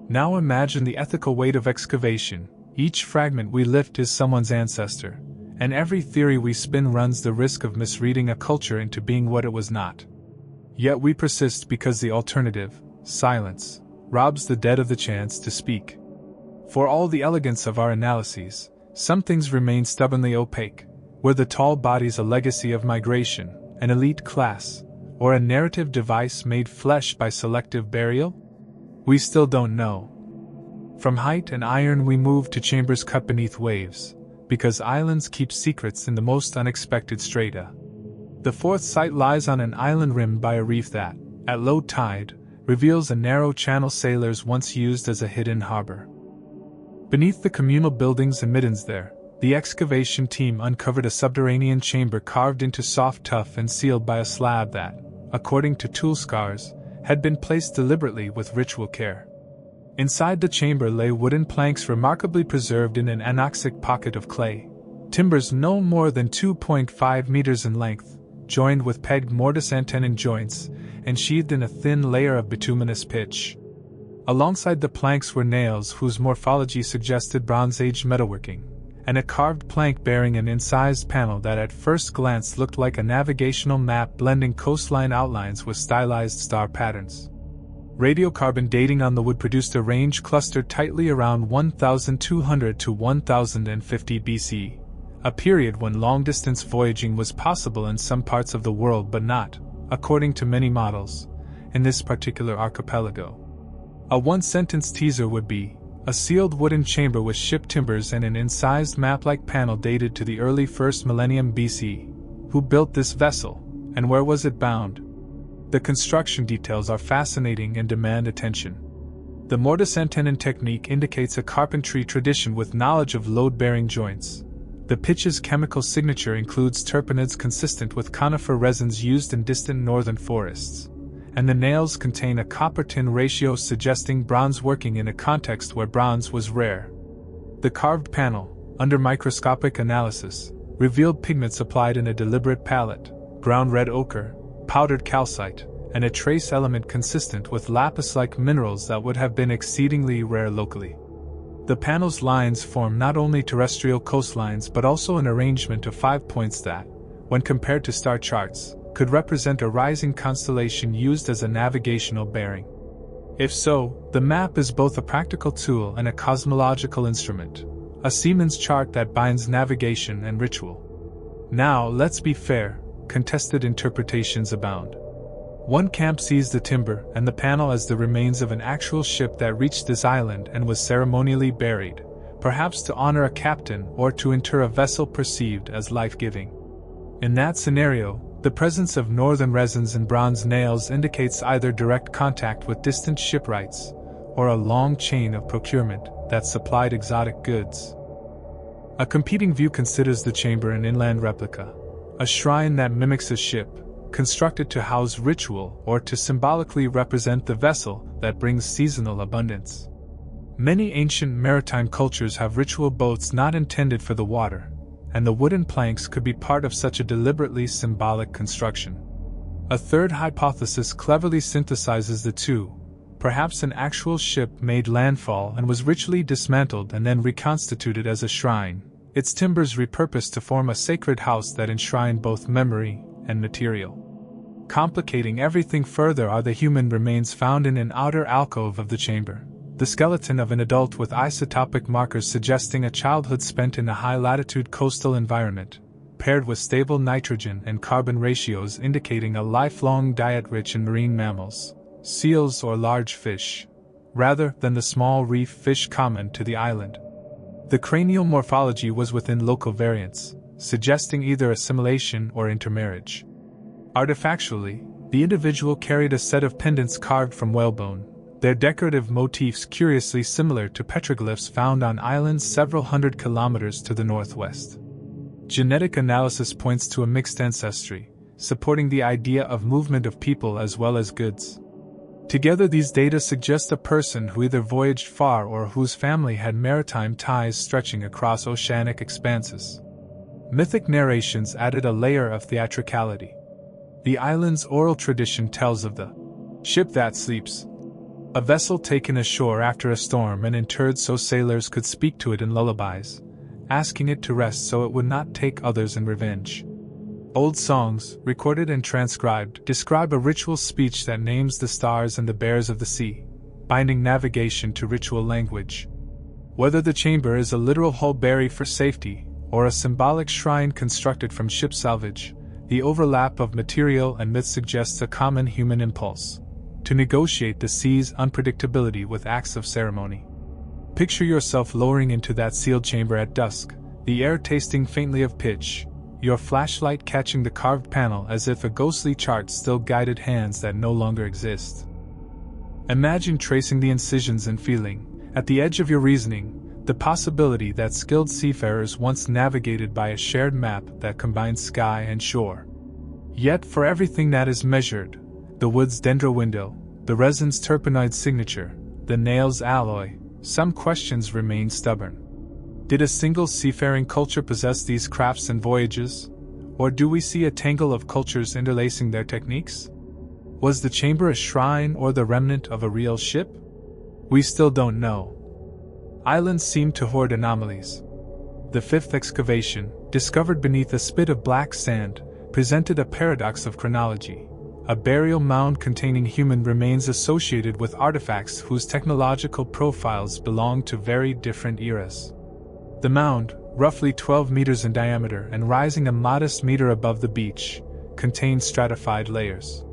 Now imagine the ethical weight of excavation. Each fragment we lift is someone's ancestor, and every theory we spin runs the risk of misreading a culture into being what it was not. Yet we persist because the alternative, silence, robs the dead of the chance to speak. For all the elegance of our analyses, some things remain stubbornly opaque. Were the tall bodies a legacy of migration, an elite class, or a narrative device made flesh by selective burial? We still don't know. From height and iron we move to chambers cut beneath waves, because islands keep secrets in the most unexpected strata. The fourth site lies on an island rimmed by a reef that, at low tide, reveals a narrow channel sailors once used as a hidden harbor. Beneath the communal buildings and middens there, the excavation team uncovered a subterranean chamber carved into soft tuff and sealed by a slab that, according to tool scars, had been placed deliberately with ritual care. Inside the chamber lay wooden planks remarkably preserved in an anoxic pocket of clay, timbers no more than 2.5 meters in length, joined with pegged mortise and tenon joints, and sheathed in a thin layer of bituminous pitch. Alongside the planks were nails whose morphology suggested Bronze Age metalworking, and a carved plank bearing an incised panel that at first glance looked like a navigational map blending coastline outlines with stylized star patterns. Radiocarbon dating on the wood produced a range clustered tightly around 1200 to 1050 BC, a period when long-distance voyaging was possible in some parts of the world but not, according to many models, in this particular archipelago. A one-sentence teaser would be, a sealed wooden chamber with ship timbers and an incised map-like panel dated to the early 1st millennium BC. Who built this vessel, and where was it bound? The construction details are fascinating and demand attention. The mortise and tenon technique indicates a carpentry tradition with knowledge of load-bearing joints. The pitch's chemical signature includes terpenoids consistent with conifer resins used in distant northern forests, and the nails contain a copper-tin ratio suggesting bronze working in a context where bronze was rare. The carved panel, under microscopic analysis, revealed pigments applied in a deliberate palette, brown red ochre, powdered calcite, and a trace element consistent with lapis-like minerals that would have been exceedingly rare locally. The panel's lines form not only terrestrial coastlines but also an arrangement of 5 points that, when compared to star charts, could represent a rising constellation used as a navigational bearing. If so, the map is both a practical tool and a cosmological instrument, a seaman's chart that binds navigation and ritual. Now, let's be fair, contested interpretations abound. One camp sees the timber and the panel as the remains of an actual ship that reached this island and was ceremonially buried, perhaps to honor a captain or to inter a vessel perceived as life-giving. In that scenario, the presence of northern resins and bronze nails indicates either direct contact with distant shipwrights, or a long chain of procurement that supplied exotic goods. A competing view considers the chamber an inland replica, a shrine that mimics a ship, constructed to house ritual or to symbolically represent the vessel that brings seasonal abundance. Many ancient maritime cultures have ritual boats not intended for the water, and the wooden planks could be part of such a deliberately symbolic construction. A third hypothesis cleverly synthesizes the two. Perhaps an actual ship made landfall and was ritually dismantled and then reconstituted as a shrine, its timbers repurposed to form a sacred house that enshrined both memory and material. Complicating everything further are the human remains found in an outer alcove of the chamber. The skeleton of an adult with isotopic markers suggesting a childhood spent in a high-latitude coastal environment, paired with stable nitrogen and carbon ratios indicating a lifelong diet rich in marine mammals, seals or large fish, rather than the small reef fish common to the island. The cranial morphology was within local variants, suggesting either assimilation or intermarriage. Artifactually, the individual carried a set of pendants carved from whalebone, their decorative motifs curiously similar to petroglyphs found on islands several hundred kilometers to the northwest. Genetic analysis points to a mixed ancestry, supporting the idea of movement of people as well as goods. Together these data suggest a person who either voyaged far or whose family had maritime ties stretching across oceanic expanses. Mythic narrations added a layer of theatricality. The island's oral tradition tells of the ship that sleeps, a vessel taken ashore after a storm and interred so sailors could speak to it in lullabies, asking it to rest so it would not take others in revenge. Old songs, recorded and transcribed, describe a ritual speech that names the stars and the bears of the sea, binding navigation to ritual language. Whether the chamber is a literal hull bury for safety, or a symbolic shrine constructed from ship salvage, the overlap of material and myth suggests a common human impulse to negotiate the sea's unpredictability with acts of ceremony. Picture yourself lowering into that sealed chamber at dusk, the air tasting faintly of pitch, your flashlight catching the carved panel as if a ghostly chart still guided hands that no longer exist. Imagine tracing the incisions and feeling, at the edge of your reasoning, the possibility that skilled seafarers once navigated by a shared map that combines sky and shore. Yet for everything that is measured, the wood's dendro window, the resin's terpenoid signature, the nail's alloy, some questions remain stubborn. Did a single seafaring culture possess these crafts and voyages? Or do we see a tangle of cultures interlacing their techniques? Was the chamber a shrine or the remnant of a real ship? We still don't know. Islands seem to hoard anomalies. The fifth excavation, discovered beneath a spit of black sand, presented a paradox of chronology. A burial mound containing human remains associated with artifacts whose technological profiles belong to very different eras. The mound, roughly 12 meters in diameter and rising a modest meter above the beach, contained stratified layers.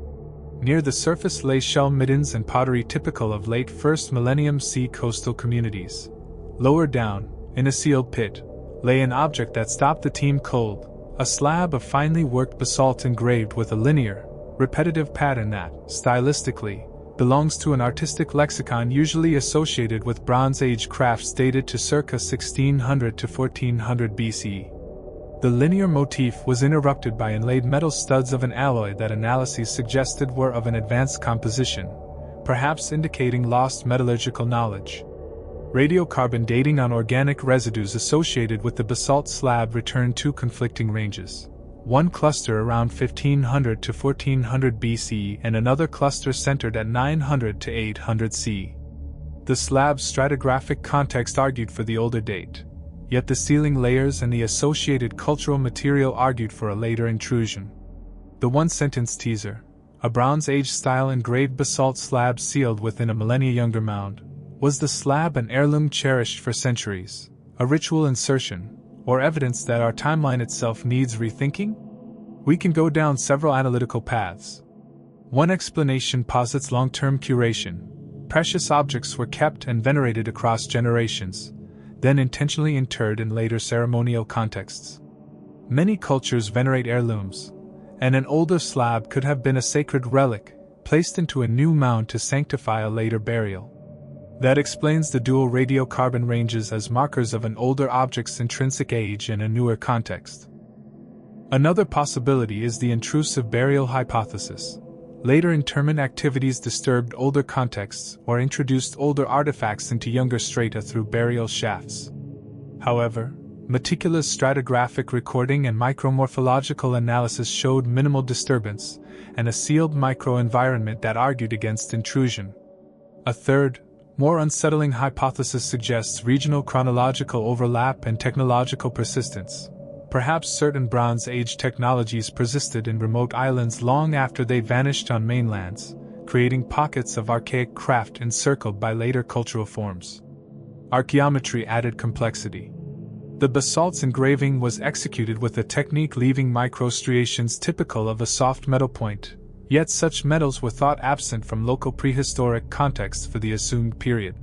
Near the surface lay shell middens and pottery typical of late first millennium sea coastal communities. Lower down, in a sealed pit, lay an object that stopped the team cold, a slab of finely worked basalt engraved with a linear, repetitive pattern that, stylistically, belongs to an artistic lexicon usually associated with Bronze Age crafts dated to circa 1600 to 1400 BCE. The linear motif was interrupted by inlaid metal studs of an alloy that analyses suggested were of an advanced composition, perhaps indicating lost metallurgical knowledge. Radiocarbon dating on organic residues associated with the basalt slab returned two conflicting ranges. One cluster around 1500 to 1400 BC and another cluster centered at 900 to 800 CE. The slab's stratigraphic context argued for the older date, yet the sealing layers and the associated cultural material argued for a later intrusion. The one-sentence teaser, a Bronze Age-style engraved basalt slab sealed within a millennia-younger mound, was the slab an heirloom cherished for centuries, a ritual insertion, or evidence that our timeline itself needs rethinking? We can go down several analytical paths. One explanation posits long-term curation. Precious objects were kept and venerated across generations, then intentionally interred in later ceremonial contexts. Many cultures venerate heirlooms, and an older slab could have been a sacred relic, placed into a new mound to sanctify a later burial. That explains the dual radiocarbon ranges as markers of an older object's intrinsic age in a newer context. Another possibility is the intrusive burial hypothesis. Later interment activities disturbed older contexts or introduced older artifacts into younger strata through burial shafts. However, meticulous stratigraphic recording and micromorphological analysis showed minimal disturbance and a sealed microenvironment that argued against intrusion. A third, more unsettling hypothesis suggests regional chronological overlap and technological persistence. Perhaps certain Bronze Age technologies persisted in remote islands long after they vanished on mainlands, creating pockets of archaic craft encircled by later cultural forms. Archaeometry added complexity. The basalt's engraving was executed with a technique leaving microstriations typical of a soft metal point. Yet such metals were thought absent from local prehistoric contexts for the assumed period.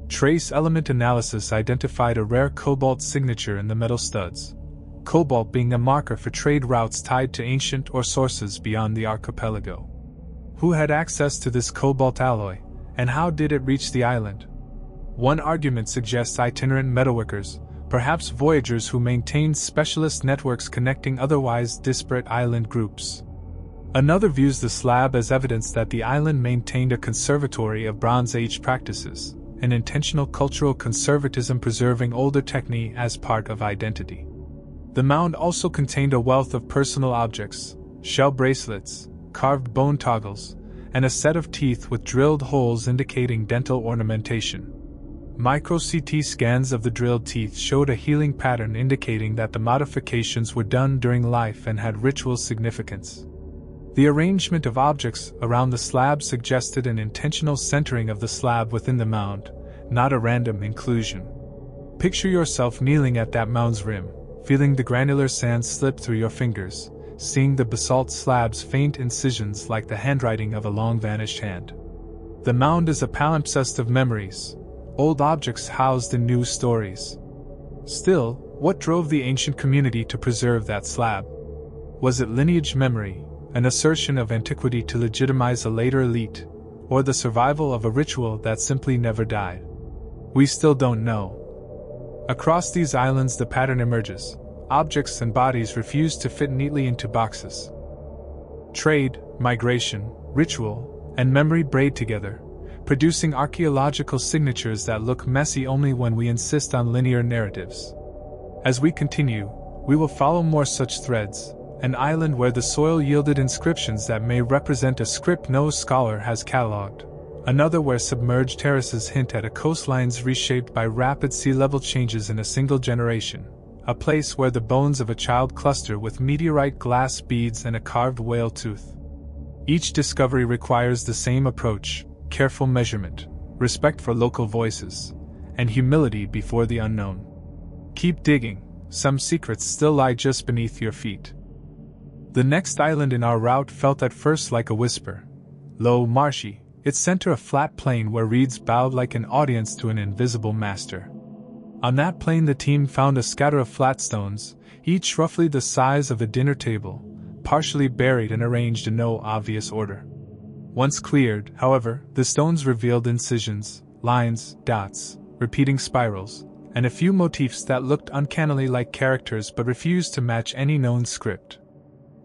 Trace element analysis identified a rare cobalt signature in the metal studs, cobalt being a marker for trade routes tied to ancient or sources beyond the archipelago. Who had access to this cobalt alloy, and how did it reach the island? One argument suggests itinerant metalworkers, perhaps voyagers who maintained specialist networks connecting otherwise disparate island groups. Another views the slab as evidence that the island maintained a conservatory of Bronze Age practices, an intentional cultural conservatism preserving older technique as part of identity. The mound also contained a wealth of personal objects, shell bracelets, carved bone toggles, and a set of teeth with drilled holes indicating dental ornamentation. Micro-CT scans of the drilled teeth showed a healing pattern indicating that the modifications were done during life and had ritual significance. The arrangement of objects around the slab suggested an intentional centering of the slab within the mound, not a random inclusion. Picture yourself kneeling at that mound's rim, feeling the granular sand slip through your fingers, seeing the basalt slab's faint incisions like the handwriting of a long-vanished hand. The mound is a palimpsest of memories, old objects housed in new stories. Still, what drove the ancient community to preserve that slab? Was it lineage memory, an assertion of antiquity to legitimize a later elite, or the survival of a ritual that simply never died? We still don't know. Across these islands, the pattern emerges. Objects and bodies refuse to fit neatly into boxes. Trade, migration, ritual, and memory braid together, producing archaeological signatures that look messy only when we insist on linear narratives. As we continue, we will follow more such threads: an island where the soil yielded inscriptions that may represent a script no scholar has catalogued, another where submerged terraces hint at a coastlines reshaped by rapid sea level changes in a single generation, a place where the bones of a child cluster with meteorite glass beads and a carved whale tooth. Each discovery requires the same approach: careful measurement, respect for local voices, and humility before the unknown. Keep digging, some secrets still lie just beneath your feet. The next island in our route felt at first like a whisper. Low, marshy, its center a flat plain where reeds bowed like an audience to an invisible master. On that plain the team found a scatter of flat stones, each roughly the size of a dinner table, partially buried and arranged in no obvious order. Once cleared, however, the stones revealed incisions, lines, dots, repeating spirals, and a few motifs that looked uncannily like characters but refused to match any known script.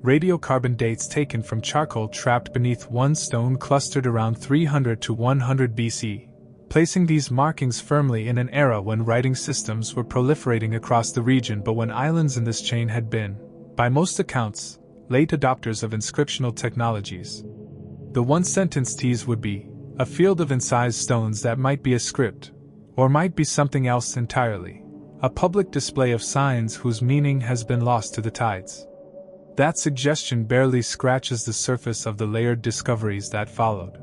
Radiocarbon dates taken from charcoal trapped beneath one stone clustered around 300 to 100 BC, placing these markings firmly in an era when writing systems were proliferating across the region but when islands in this chain had been, by most accounts, late adopters of inscriptional technologies. The one-sentence tease would be, a field of incised stones that might be a script, or might be something else entirely, a public display of signs whose meaning has been lost to the tides. That suggestion barely scratches the surface of the layered discoveries that followed.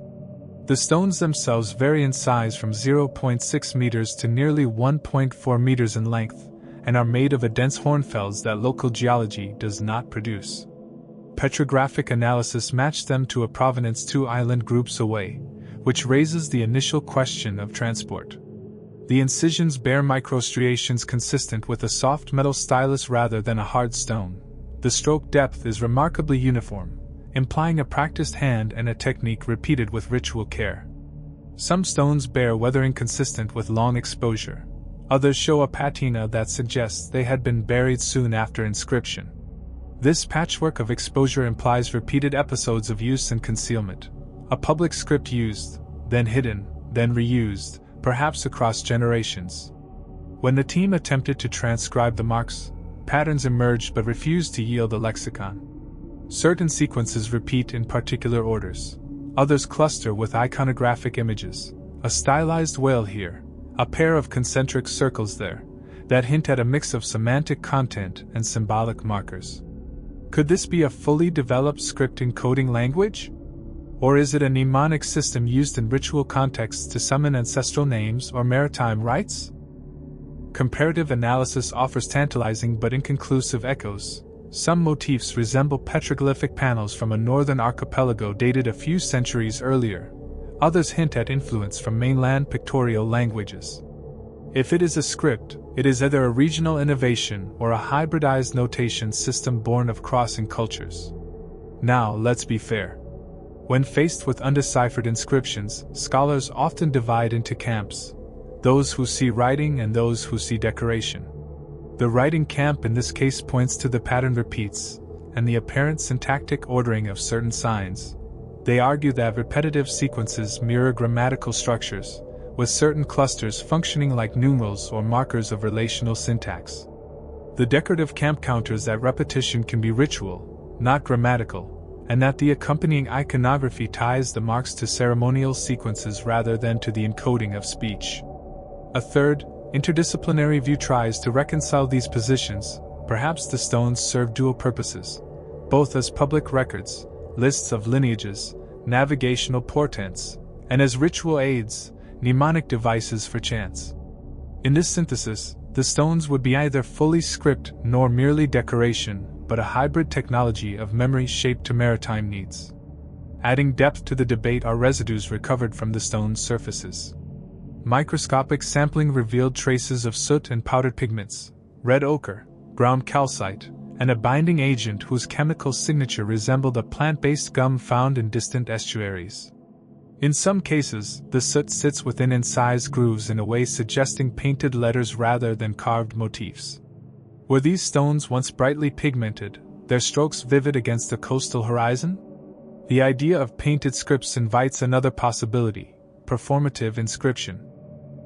The stones themselves vary in size from 0.6 meters to nearly 1.4 meters in length, and are made of a dense hornfels that local geology does not produce. Petrographic analysis matched them to a provenance 2 island groups away, which raises the initial question of transport. The incisions bear microstriations consistent with a soft metal stylus rather than a hard stone. The stroke depth is remarkably uniform, implying a practiced hand and a technique repeated with ritual care. Some stones bear weathering consistent with long exposure. Others show a patina that suggests they had been buried soon after inscription. This patchwork of exposure implies repeated episodes of use and concealment. A public script used, then hidden, then reused, perhaps across generations. When the team attempted to transcribe the marks, patterns emerged but refused to yield a lexicon. Certain sequences repeat in particular orders. Others cluster with iconographic images, a stylized whale here, a pair of concentric circles there, that hint at a mix of semantic content and symbolic markers. Could this be a fully developed script encoding language? Or is it a mnemonic system used in ritual contexts to summon ancestral names or maritime rites? Comparative analysis offers tantalizing but inconclusive echoes. Some motifs resemble petroglyphic panels from a northern archipelago dated a few centuries earlier. Others hint at influence from mainland pictorial languages. If it is a script, it is either a regional innovation or a hybridized notation system born of crossing cultures. Now, let's be fair. When faced with undeciphered inscriptions, scholars often divide into camps: those who see writing and those who see decoration. The writing camp in this case points to the pattern repeats, and the apparent syntactic ordering of certain signs. They argue that repetitive sequences mirror grammatical structures, with certain clusters functioning like numerals or markers of relational syntax. The decorative camp counters that repetition can be ritual, not grammatical, and that the accompanying iconography ties the marks to ceremonial sequences rather than to the encoding of speech. A third, interdisciplinary view tries to reconcile these positions. Perhaps the stones serve dual purposes, both as public records, lists of lineages, navigational portents, and as ritual aids, mnemonic devices for chants. In this synthesis, the stones would be either fully script nor merely decoration, but a hybrid technology of memory shaped to maritime needs. Adding depth to the debate are residues recovered from the stone's surfaces. Microscopic sampling revealed traces of soot and powdered pigments, red ochre, ground calcite, and a binding agent whose chemical signature resembled a plant-based gum found in distant estuaries. In some cases, the soot sits within incised grooves in a way suggesting painted letters rather than carved motifs. Were these stones once brightly pigmented, their strokes vivid against the coastal horizon? The idea of painted scripts invites another possibility: performative inscription.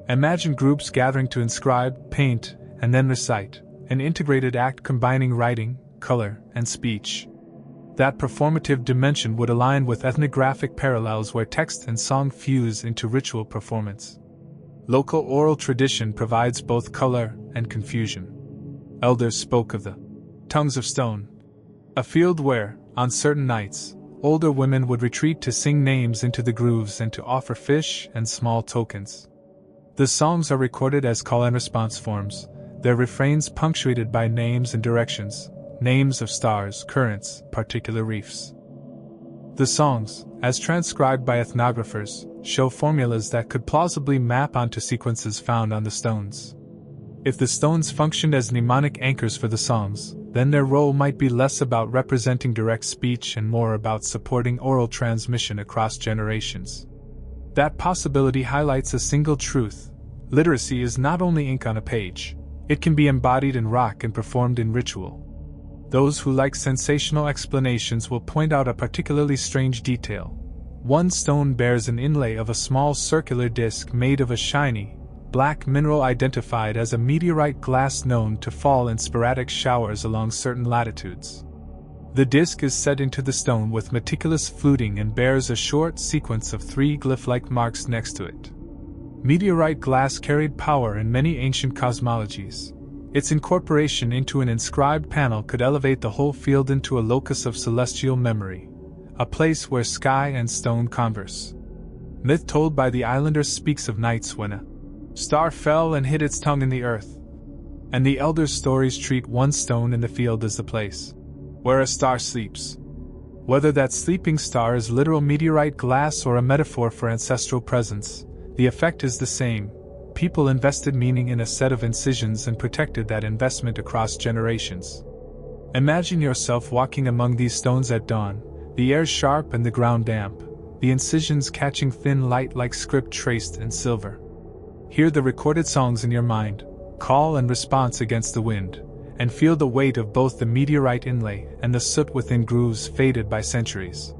Imagine groups gathering to inscribe, paint, and then recite, an integrated act combining writing, color, and speech. That performative dimension would align with ethnographic parallels where text and song fuse into ritual performance. Local oral tradition provides both color and confusion. Elders spoke of the tongues of stone, a field where, on certain nights, older women would retreat to sing names into the grooves and to offer fish and small tokens. The songs are recorded as call and response forms, their refrains punctuated by names and directions, names of stars, currents, particular reefs. The songs, as transcribed by ethnographers, show formulas that could plausibly map onto sequences found on the stones. If the stones functioned as mnemonic anchors for the songs, then their role might be less about representing direct speech and more about supporting oral transmission across generations. That possibility highlights a single truth: literacy is not only ink on a page, it can be embodied in rock and performed in ritual. Those who like sensational explanations will point out a particularly strange detail. One stone bears an inlay of a small circular disc made of a shiny, black mineral identified as a meteorite glass known to fall in sporadic showers along certain latitudes. The disc is set into the stone with meticulous fluting and bears a short sequence of 3 glyph-like marks next to it. Meteorite glass carried power in many ancient cosmologies. Its incorporation into an inscribed panel could elevate the whole field into a locus of celestial memory, a place where sky and stone converse. Myth told by the islanders speaks of nights when a star fell and hid its tongue in the earth. And the elders' stories treat one stone in the field as the place where a star sleeps. Whether that sleeping star is literal meteorite glass or a metaphor for ancestral presence, the effect is the same. People invested meaning in a set of incisions and protected that investment across generations. Imagine yourself walking among these stones at dawn, the air sharp and the ground damp, the incisions catching thin light like script traced in silver. Hear the recorded songs in your mind, call and response against the wind, and feel the weight of both the meteorite inlay and the soot within grooves faded by centuries.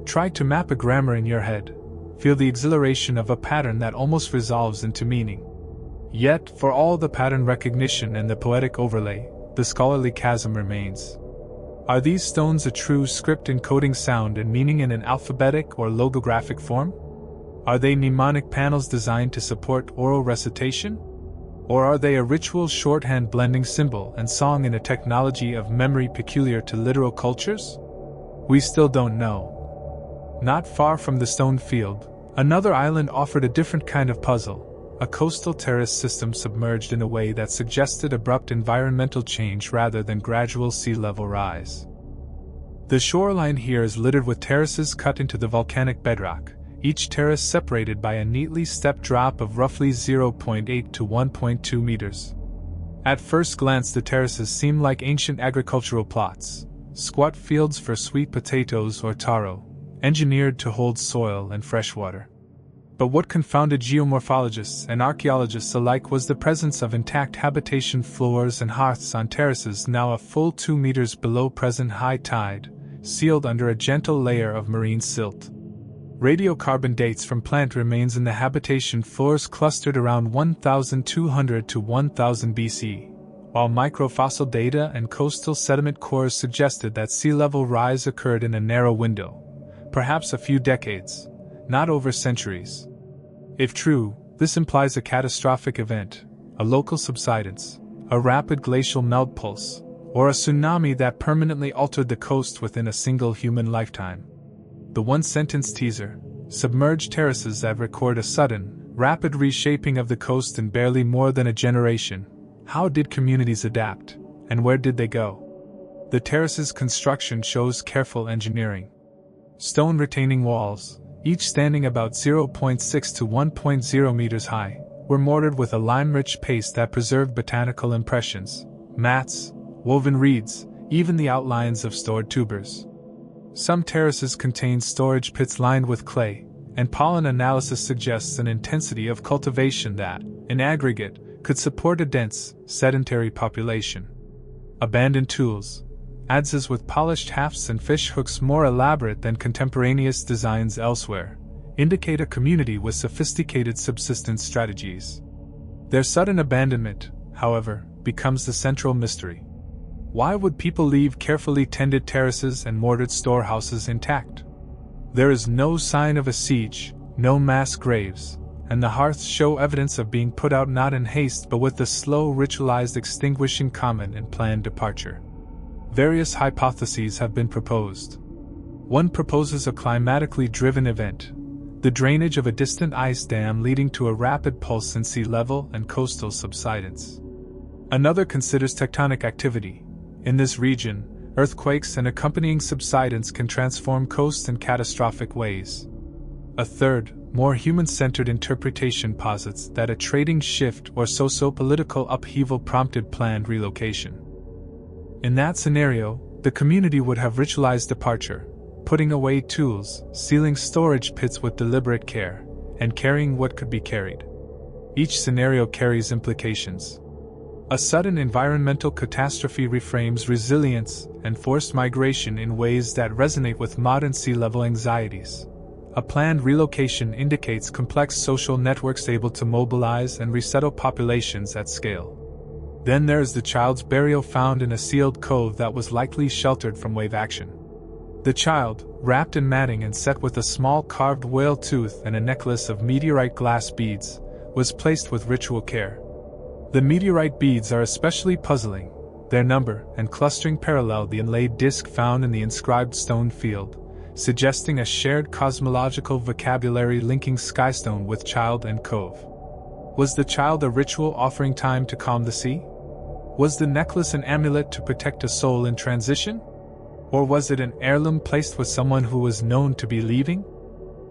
Try to map a grammar in your head. Feel the exhilaration of a pattern that almost resolves into meaning. Yet, for all the pattern recognition and the poetic overlay, the scholarly chasm remains. Are these stones a true script encoding sound and meaning in an alphabetic or logographic form? Are they mnemonic panels designed to support oral recitation? Or are they a ritual shorthand blending symbol and song in a technology of memory peculiar to literal cultures? We still don't know. Not far from the stone field, another island offered a different kind of puzzle, a coastal terrace system submerged in a way that suggested abrupt environmental change rather than gradual sea level rise. The shoreline here is littered with terraces cut into the volcanic bedrock, each terrace separated by a neatly stepped drop of roughly 0.8 to 1.2 meters. At first glance, the terraces seem like ancient agricultural plots, squat fields for sweet potatoes or taro, engineered to hold soil and fresh water. But what confounded geomorphologists and archaeologists alike was the presence of intact habitation floors and hearths on terraces now a full 2 meters below present high tide, sealed under a gentle layer of marine silt. Radiocarbon dates from plant remains in the habitation floors clustered around 1200 to 1000 BC, while microfossil data and coastal sediment cores suggested that sea level rise occurred in a narrow window, perhaps a few decades, not over centuries. If true, this implies a catastrophic event, a local subsidence, a rapid glacial melt pulse, or a tsunami that permanently altered the coast within a single human lifetime. The one-sentence teaser, Submerged terraces that record a sudden, rapid reshaping of the coast in barely more than a generation. How did communities adapt, and where did they go? The terrace's construction shows careful engineering. Stone retaining walls, each standing about 0.6 to 1.0 meters high, were mortared with a lime-rich paste that preserved botanical impressions, mats, woven reeds, even the outlines of stored tubers. Some terraces contain storage pits lined with clay, and pollen analysis suggests an intensity of cultivation that, in aggregate, could support a dense, sedentary population. Abandoned tools, adzes with polished hafts and fish hooks more elaborate than contemporaneous designs elsewhere, indicate a community with sophisticated subsistence strategies. Their sudden abandonment, however, becomes the central mystery. Why would people leave carefully tended terraces and mortared storehouses intact? There is no sign of a siege, no mass graves, and the hearths show evidence of being put out not in haste but with the slow ritualized extinguishing common and planned departure. Various hypotheses have been proposed. One proposes a climatically driven event, the drainage of a distant ice dam leading to a rapid pulse in sea level and coastal subsidence. Another considers tectonic activity. In this region, earthquakes and accompanying subsidence can transform coasts in catastrophic ways. A third, more human-centered interpretation posits that a trading shift or socio-political upheaval prompted planned relocation. In that scenario, the community would have ritualized departure, putting away tools, sealing storage pits with deliberate care, and carrying what could be carried. Each scenario carries implications. A sudden environmental catastrophe reframes resilience and forced migration in ways that resonate with modern sea level anxieties. A planned relocation indicates complex social networks able to mobilize and resettle populations at scale. Then there is the child's burial found in a sealed cove that was likely sheltered from wave action. The child, wrapped in matting and set with a small carved whale tooth and a necklace of meteorite glass beads, was placed with ritual care. The meteorite beads are especially puzzling. Their number and clustering parallel the inlaid disc found in the inscribed stone field, suggesting a shared cosmological vocabulary linking skystone with child and cove. Was the child a ritual offering time to calm the sea? Was the necklace an amulet to protect a soul in transition? Or was it an heirloom placed with someone who was known to be leaving?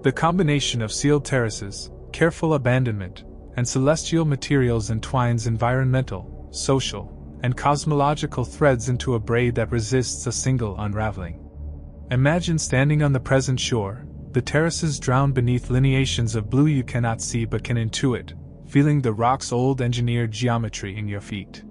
The combination of sealed terraces, careful abandonment, and celestial materials entwines environmental, social, and cosmological threads into a braid that resists a single unraveling. Imagine standing on the present shore, the terraces drowned beneath lineations of blue you cannot see but can intuit, feeling the rock's old engineered geometry in your feet.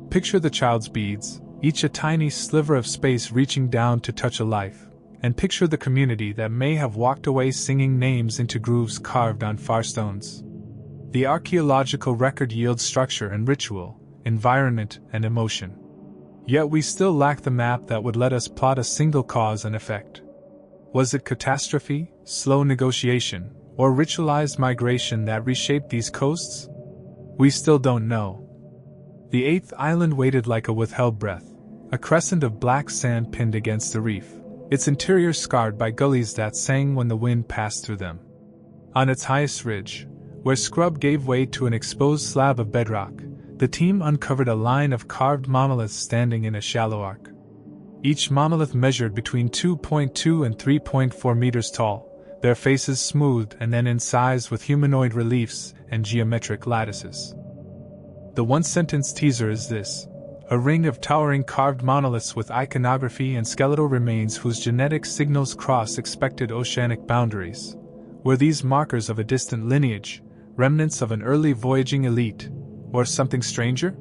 Picture the child's beads, each a tiny sliver of space reaching down to touch a life, and picture the community that may have walked away singing names into grooves carved on far stones. The archaeological record yields structure and ritual, environment and emotion. Yet we still lack the map that would let us plot a single cause and effect. Was it catastrophe, slow negotiation, or ritualized migration that reshaped these coasts? We still don't know. The eighth island waited like a withheld breath, a crescent of black sand pinned against the reef, its interior scarred by gullies that sang when the wind passed through them. On its highest ridge, where scrub gave way to an exposed slab of bedrock, the team uncovered a line of carved monoliths standing in a shallow arc. Each monolith measured between 2.2 and 3.4 meters tall, their faces smoothed and then incised with humanoid reliefs and geometric lattices. The one-sentence teaser is this: a ring of towering carved monoliths with iconography and skeletal remains whose genetic signals cross expected oceanic boundaries. Were these markers of a distant lineage, remnants of an early voyaging elite, or something stranger?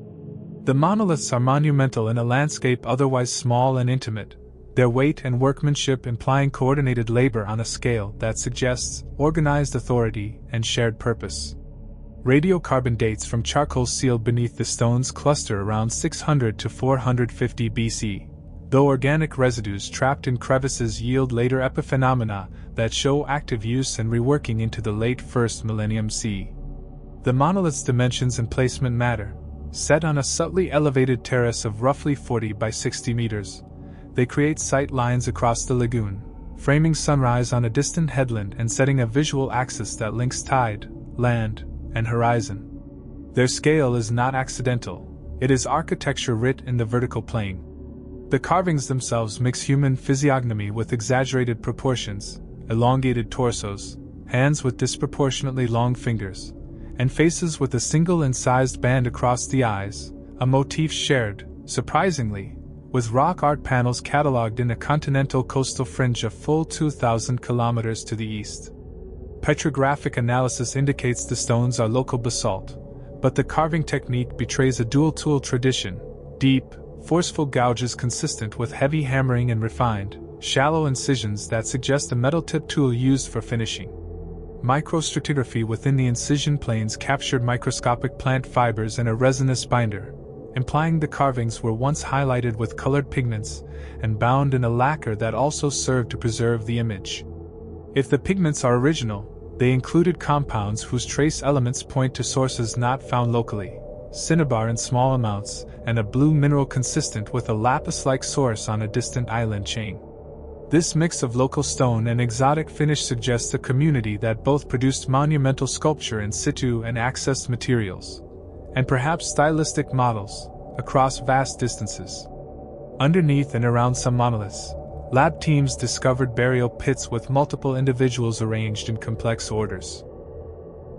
The monoliths are monumental in a landscape otherwise small and intimate, their weight and workmanship implying coordinated labor on a scale that suggests organized authority and shared purpose. Radiocarbon dates from charcoal sealed beneath the stones cluster around 600 to 450 BC, though organic residues trapped in crevices yield later epiphenomena that show active use and reworking into the late 1st millennium CE. The monolith's dimensions and placement matter. Set on a subtly elevated terrace of roughly 40 by 60 meters, they create sight lines across the lagoon, framing sunrise on a distant headland and setting a visual axis that links tide, land, and horizon. Their scale is not accidental, it is architecture writ in the vertical plane. The carvings themselves mix human physiognomy with exaggerated proportions, elongated torsos, hands with disproportionately long fingers, and faces with a single incised band across the eyes, a motif shared, surprisingly, with rock art panels catalogued in a continental coastal fringe a full 2,000 kilometers to the east. Petrographic analysis indicates the stones are local basalt, but the carving technique betrays a dual-tool tradition: deep, forceful gouges consistent with heavy hammering and refined, shallow incisions that suggest a metal-tip tool used for finishing. Microstratigraphy within the incision planes captured microscopic plant fibers and a resinous binder, implying the carvings were once highlighted with colored pigments and bound in a lacquer that also served to preserve the image. If the pigments are original, they included compounds whose trace elements point to sources not found locally, cinnabar in small amounts, and a blue mineral consistent with a lapis-like source on a distant island chain. This mix of local stone and exotic finish suggests a community that both produced monumental sculpture in situ and accessed materials, and perhaps stylistic models, across vast distances. Underneath and around some monoliths, lab teams discovered burial pits with multiple individuals arranged in complex orders.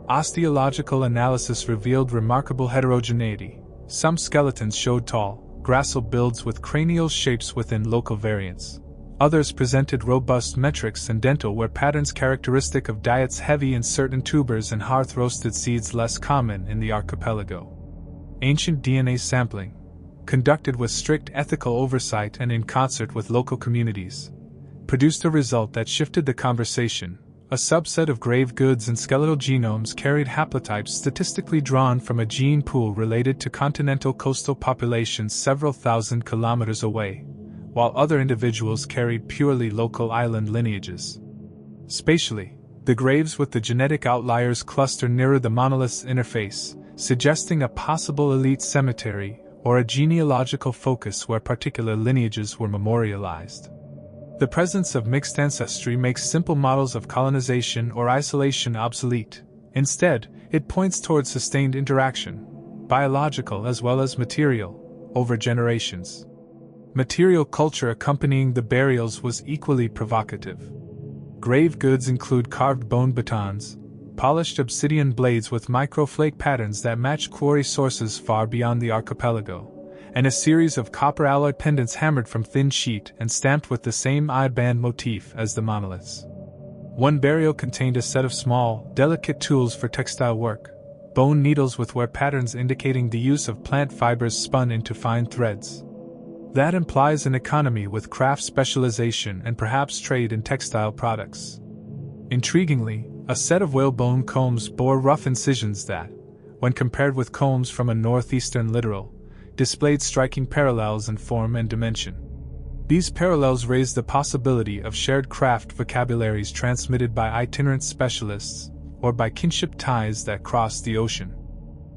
Osteological analysis revealed remarkable heterogeneity. Some skeletons showed tall, gracile builds with cranial shapes within local variants. Others presented robust metrics and dental where patterns characteristic of diets heavy in certain tubers and hearth-roasted seeds less common in the archipelago. Ancient DNA sampling, conducted with strict ethical oversight and in concert with local communities, produced a result that shifted the conversation. A subset of grave goods and skeletal genomes carried haplotypes statistically drawn from a gene pool related to continental coastal populations several thousand kilometers away, while other individuals carried purely local island lineages. Spatially, the graves with the genetic outliers cluster nearer the monolith's interface, suggesting a possible elite cemetery or a genealogical focus where particular lineages were memorialized. The presence of mixed ancestry makes simple models of colonization or isolation obsolete. Instead, it points towards sustained interaction, biological as well as material, over generations. Material culture accompanying the burials was equally provocative. Grave goods include carved bone batons, polished obsidian blades with microflake patterns that match quarry sources far beyond the archipelago, and a series of copper alloy pendants hammered from thin sheet and stamped with the same I-band motif as the monoliths. One burial contained a set of small, delicate tools for textile work, bone needles with wear patterns indicating the use of plant fibers spun into fine threads. That implies an economy with craft specialization and perhaps trade in textile products. Intriguingly, a set of whalebone combs bore rough incisions that, when compared with combs from a northeastern littoral, displayed striking parallels in form and dimension. These parallels raise the possibility of shared craft vocabularies transmitted by itinerant specialists, or by kinship ties that cross the ocean.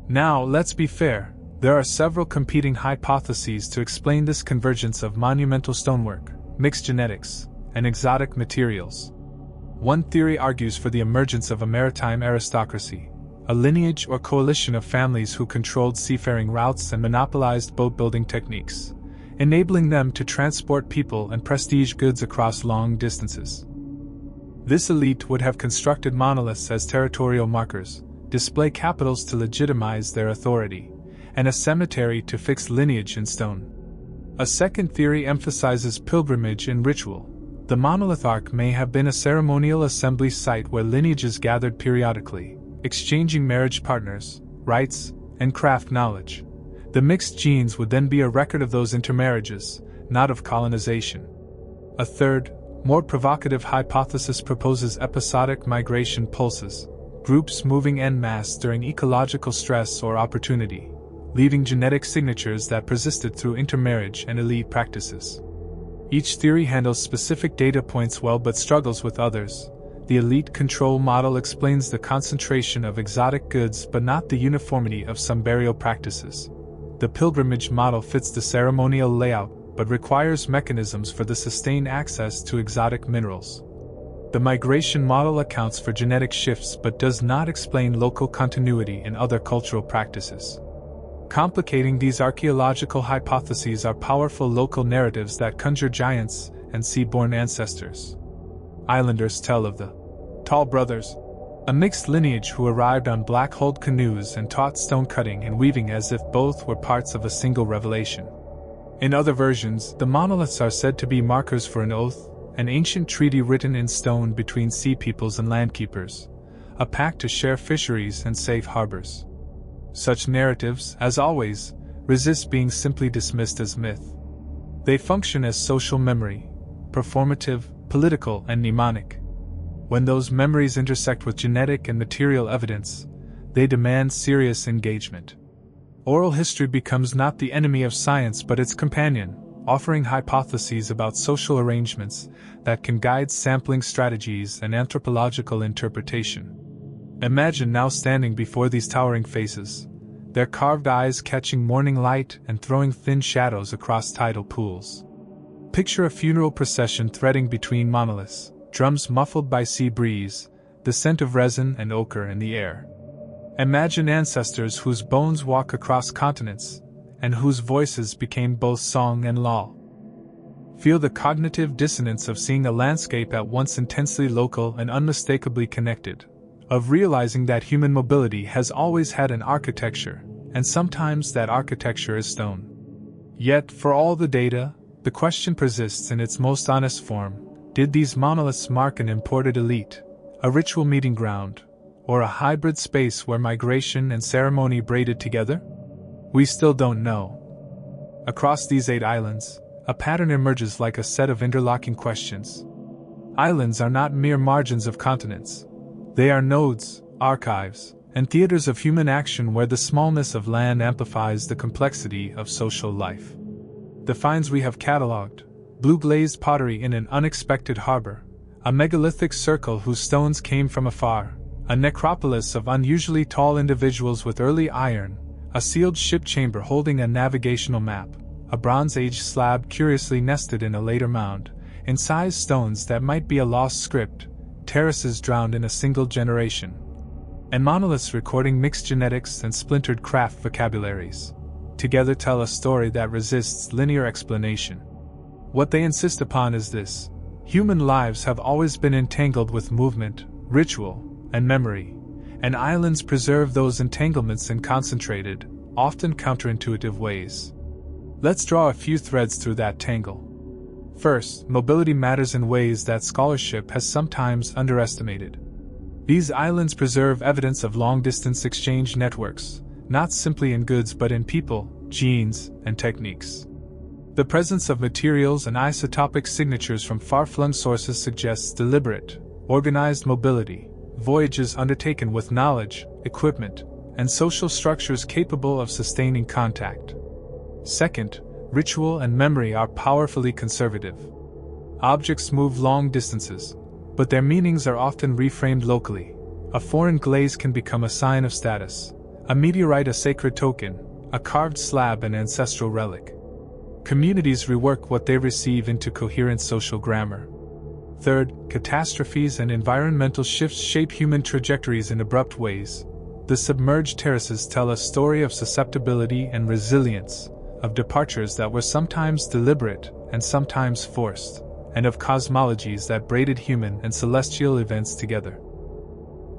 Now, let's be fair, there are several competing hypotheses to explain this convergence of monumental stonework, mixed genetics, and exotic materials. One theory argues for the emergence of a maritime aristocracy, a lineage or coalition of families who controlled seafaring routes and monopolized boat-building techniques, enabling them to transport people and prestige goods across long distances. This elite would have constructed monoliths as territorial markers, display capitals to legitimize their authority, and a cemetery to fix lineage in stone. A second theory emphasizes pilgrimage and ritual. The monolith ark may have been a ceremonial assembly site where lineages gathered periodically, exchanging marriage partners, rites, and craft knowledge. The mixed genes would then be a record of those intermarriages, not of colonization. A third, more provocative hypothesis proposes episodic migration pulses, groups moving en masse during ecological stress or opportunity, leaving genetic signatures that persisted through intermarriage and elite practices. Each theory handles specific data points well but struggles with others. The elite control model explains the concentration of exotic goods but not the uniformity of some burial practices. The pilgrimage model fits the ceremonial layout but requires mechanisms for the sustained access to exotic minerals. The migration model accounts for genetic shifts but does not explain local continuity in other cultural practices. Complicating these archaeological hypotheses are powerful local narratives that conjure giants and sea-born ancestors. Islanders tell of the Tall Brothers, a mixed lineage who arrived on black-hulled canoes and taught stone-cutting and weaving as if both were parts of a single revelation. In other versions, the monoliths are said to be markers for an oath, an ancient treaty written in stone between sea peoples and landkeepers, a pact to share fisheries and safe harbors. Such narratives, as always, resist being simply dismissed as myth. They function as social memory, performative, political, and mnemonic. When those memories intersect with genetic and material evidence, they demand serious engagement. Oral history becomes not the enemy of science but its companion, offering hypotheses about social arrangements that can guide sampling strategies and anthropological interpretation. Imagine now standing before these towering faces, their carved eyes catching morning light and throwing thin shadows across tidal pools. Picture a funeral procession threading between monoliths, drums muffled by sea breeze, the scent of resin and ochre in the air. Imagine ancestors whose bones walk across continents, and whose voices became both song and law. Feel the cognitive dissonance of seeing a landscape at once intensely local and unmistakably connected, of realizing that human mobility has always had an architecture, and sometimes that architecture is stone. Yet, for all the data, the question persists in its most honest form: did these monoliths mark an imported elite, a ritual meeting ground, or a hybrid space where migration and ceremony braided together? We still don't know. Across these 8 islands, a pattern emerges like a set of interlocking questions. Islands are not mere margins of continents. They are nodes, archives, and theaters of human action where the smallness of land amplifies the complexity of social life. The finds we have catalogued: blue-glazed pottery in an unexpected harbor, a megalithic circle whose stones came from afar, a necropolis of unusually tall individuals with early iron, a sealed ship chamber holding a navigational map, a Bronze Age slab curiously nested in a later mound, incised stones that might be a lost script, terraces drowned in a single generation, and monoliths recording mixed genetics and splintered craft vocabularies. Together tell a story that resists linear explanation. What they insist upon is this: human lives have always been entangled with movement, ritual, and memory, and islands preserve those entanglements in concentrated, often counterintuitive ways. Let's draw a few threads through that tangle. First, mobility matters in ways that scholarship has sometimes underestimated. These islands preserve evidence of long-distance exchange networks, not simply in goods but in people, genes, and techniques. The presence of materials and isotopic signatures from far-flung sources suggests deliberate, organized mobility, voyages undertaken with knowledge, equipment, and social structures capable of sustaining contact. Second, ritual and memory are powerfully conservative. Objects move long distances, but their meanings are often reframed locally. A foreign glaze can become a sign of status, a meteorite a sacred token, a carved slab an ancestral relic. Communities rework what they receive into coherent social grammar. Third, catastrophes and environmental shifts shape human trajectories in abrupt ways. The submerged terraces tell a story of susceptibility and resilience, of departures that were sometimes deliberate and sometimes forced, and of cosmologies that braided human and celestial events together.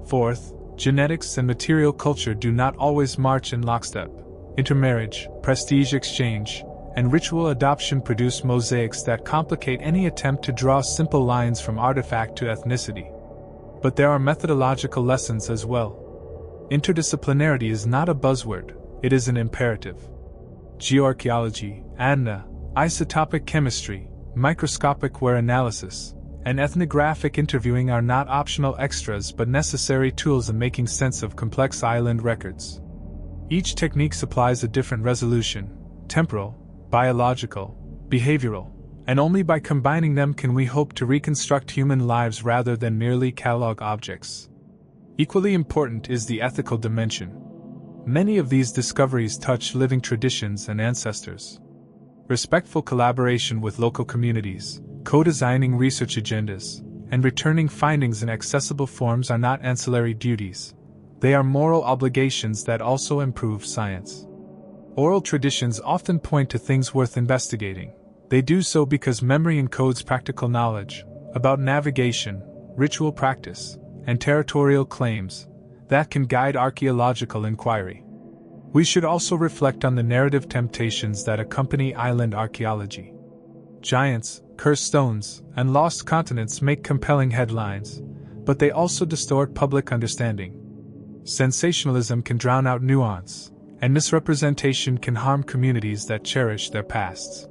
Fourth, genetics and material culture do not always march in lockstep. Intermarriage, prestige exchange, and ritual adoption produce mosaics that complicate any attempt to draw simple lines from artifact to ethnicity. But there are methodological lessons as well. Interdisciplinarity is not a buzzword, it is an imperative. Geoarchaeology, ADNA, isotopic chemistry, microscopic wear analysis, and ethnographic interviewing are not optional extras but necessary tools in making sense of complex island records. Each technique supplies a different resolution: temporal, biological, behavioral, and only by combining them can we hope to reconstruct human lives rather than merely catalog objects. Equally important is the ethical dimension. Many of these discoveries touch living traditions and ancestors. Respectful collaboration with local communities, co-designing research agendas, and returning findings in accessible forms are not ancillary duties. They are moral obligations that also improve science. Oral traditions often point to things worth investigating. They do so because memory encodes practical knowledge about navigation, ritual practice, and territorial claims that can guide archaeological inquiry. We should also reflect on the narrative temptations that accompany island archaeology. Giants, cursed stones, and lost continents make compelling headlines, but they also distort public understanding. Sensationalism can drown out nuance, and misrepresentation can harm communities that cherish their pasts.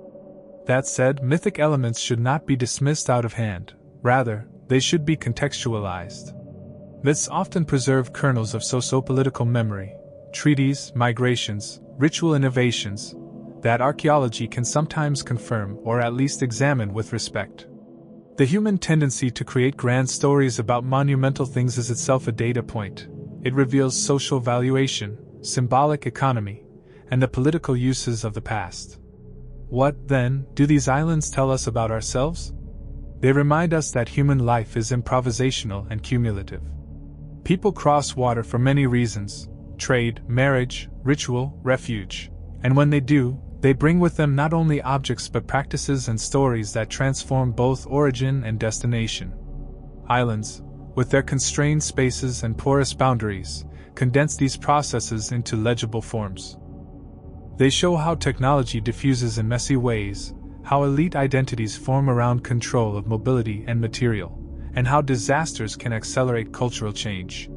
That said, mythic elements should not be dismissed out of hand, rather, they should be contextualized. Myths often preserve kernels of socio-political memory, treaties, migrations, ritual innovations, that archaeology can sometimes confirm or at least examine with respect. The human tendency to create grand stories about monumental things is itself a data point. It reveals social valuation, symbolic economy, and the political uses of the past. What, then, do these islands tell us about ourselves? They remind us that human life is improvisational and cumulative. People cross water for many reasons: trade, marriage, ritual, refuge. And when they do, they bring with them not only objects but practices and stories that transform both origin and destination. Islands, with their constrained spaces and porous boundaries, condense these processes into legible forms. They show how technology diffuses in messy ways, how elite identities form around control of mobility and material, and how disasters can accelerate cultural change.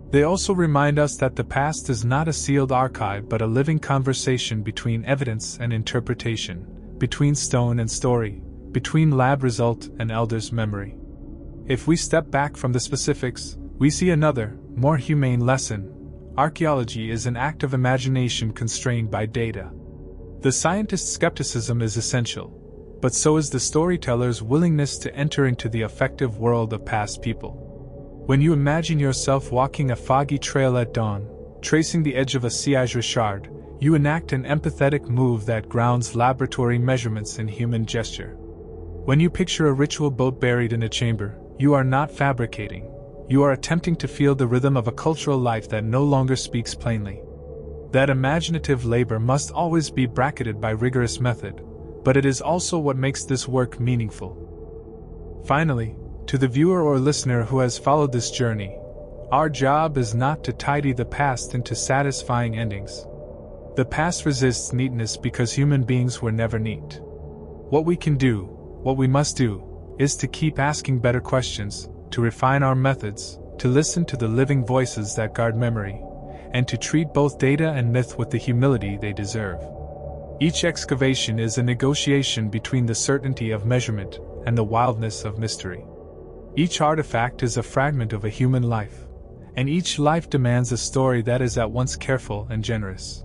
They also remind us that the past is not a sealed archive but a living conversation between evidence and interpretation, between stone and story, between lab result and elder's memory. If we step back from the specifics, we see another, more humane lesson. Archaeology is an act of imagination constrained by data. The scientist's skepticism is essential, but so is the storyteller's willingness to enter into the affective world of past people. When you imagine yourself walking a foggy trail at dawn, tracing the edge of a seafaring shard, you enact an empathetic move that grounds laboratory measurements in human gesture. When you picture a ritual boat buried in a chamber, you are not fabricating. You are attempting to feel the rhythm of a cultural life that no longer speaks plainly. That imaginative labor must always be bracketed by rigorous method, but it is also what makes this work meaningful. Finally, to the viewer or listener who has followed this journey, our job is not to tidy the past into satisfying endings. The past resists neatness because human beings were never neat. What we can do, what we must do, is to keep asking better questions, to refine our methods, to listen to the living voices that guard memory, and to treat both data and myth with the humility they deserve. Each excavation is a negotiation between the certainty of measurement and the wildness of mystery. Each artifact is a fragment of a human life, and each life demands a story that is at once careful and generous.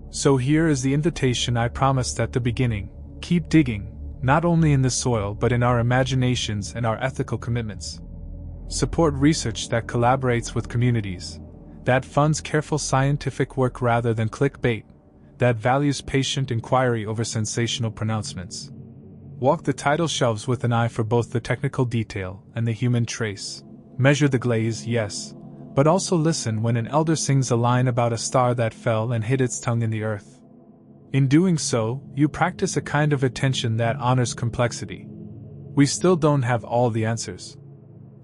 So here is the invitation I promised at the beginning: keep digging, not only in the soil but in our imaginations and our ethical commitments. Support research that collaborates with communities, that funds careful scientific work rather than clickbait, that values patient inquiry over sensational pronouncements. Walk the tidal shelves with an eye for both the technical detail and the human trace. Measure the glaze, yes, but also listen when an elder sings a line about a star that fell and hid its tongue in the earth. In doing so, you practice a kind of attention that honors complexity. We still don't have all the answers.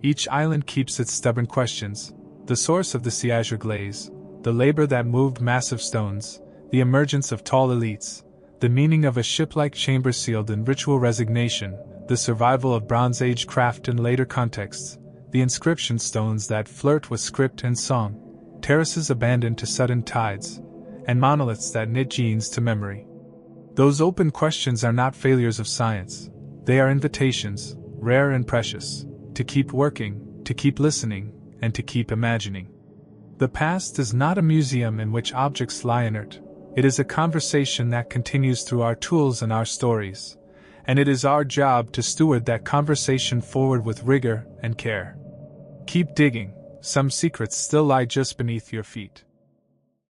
Each island keeps its stubborn questions: the source of the seafaring glaze, the labor that moved massive stones, the emergence of tall elites, the meaning of a ship-like chamber sealed in ritual resignation, the survival of Bronze Age craft in later contexts, the inscription stones that flirt with script and song, terraces abandoned to sudden tides, and monoliths that knit genes to memory. Those open questions are not failures of science. They are invitations, rare and precious, to keep working, to keep listening, and to keep imagining. The past is not a museum in which objects lie inert. It is a conversation that continues through our tools and our stories, and it is our job to steward that conversation forward with rigor and care. Keep digging, some secrets still lie just beneath your feet.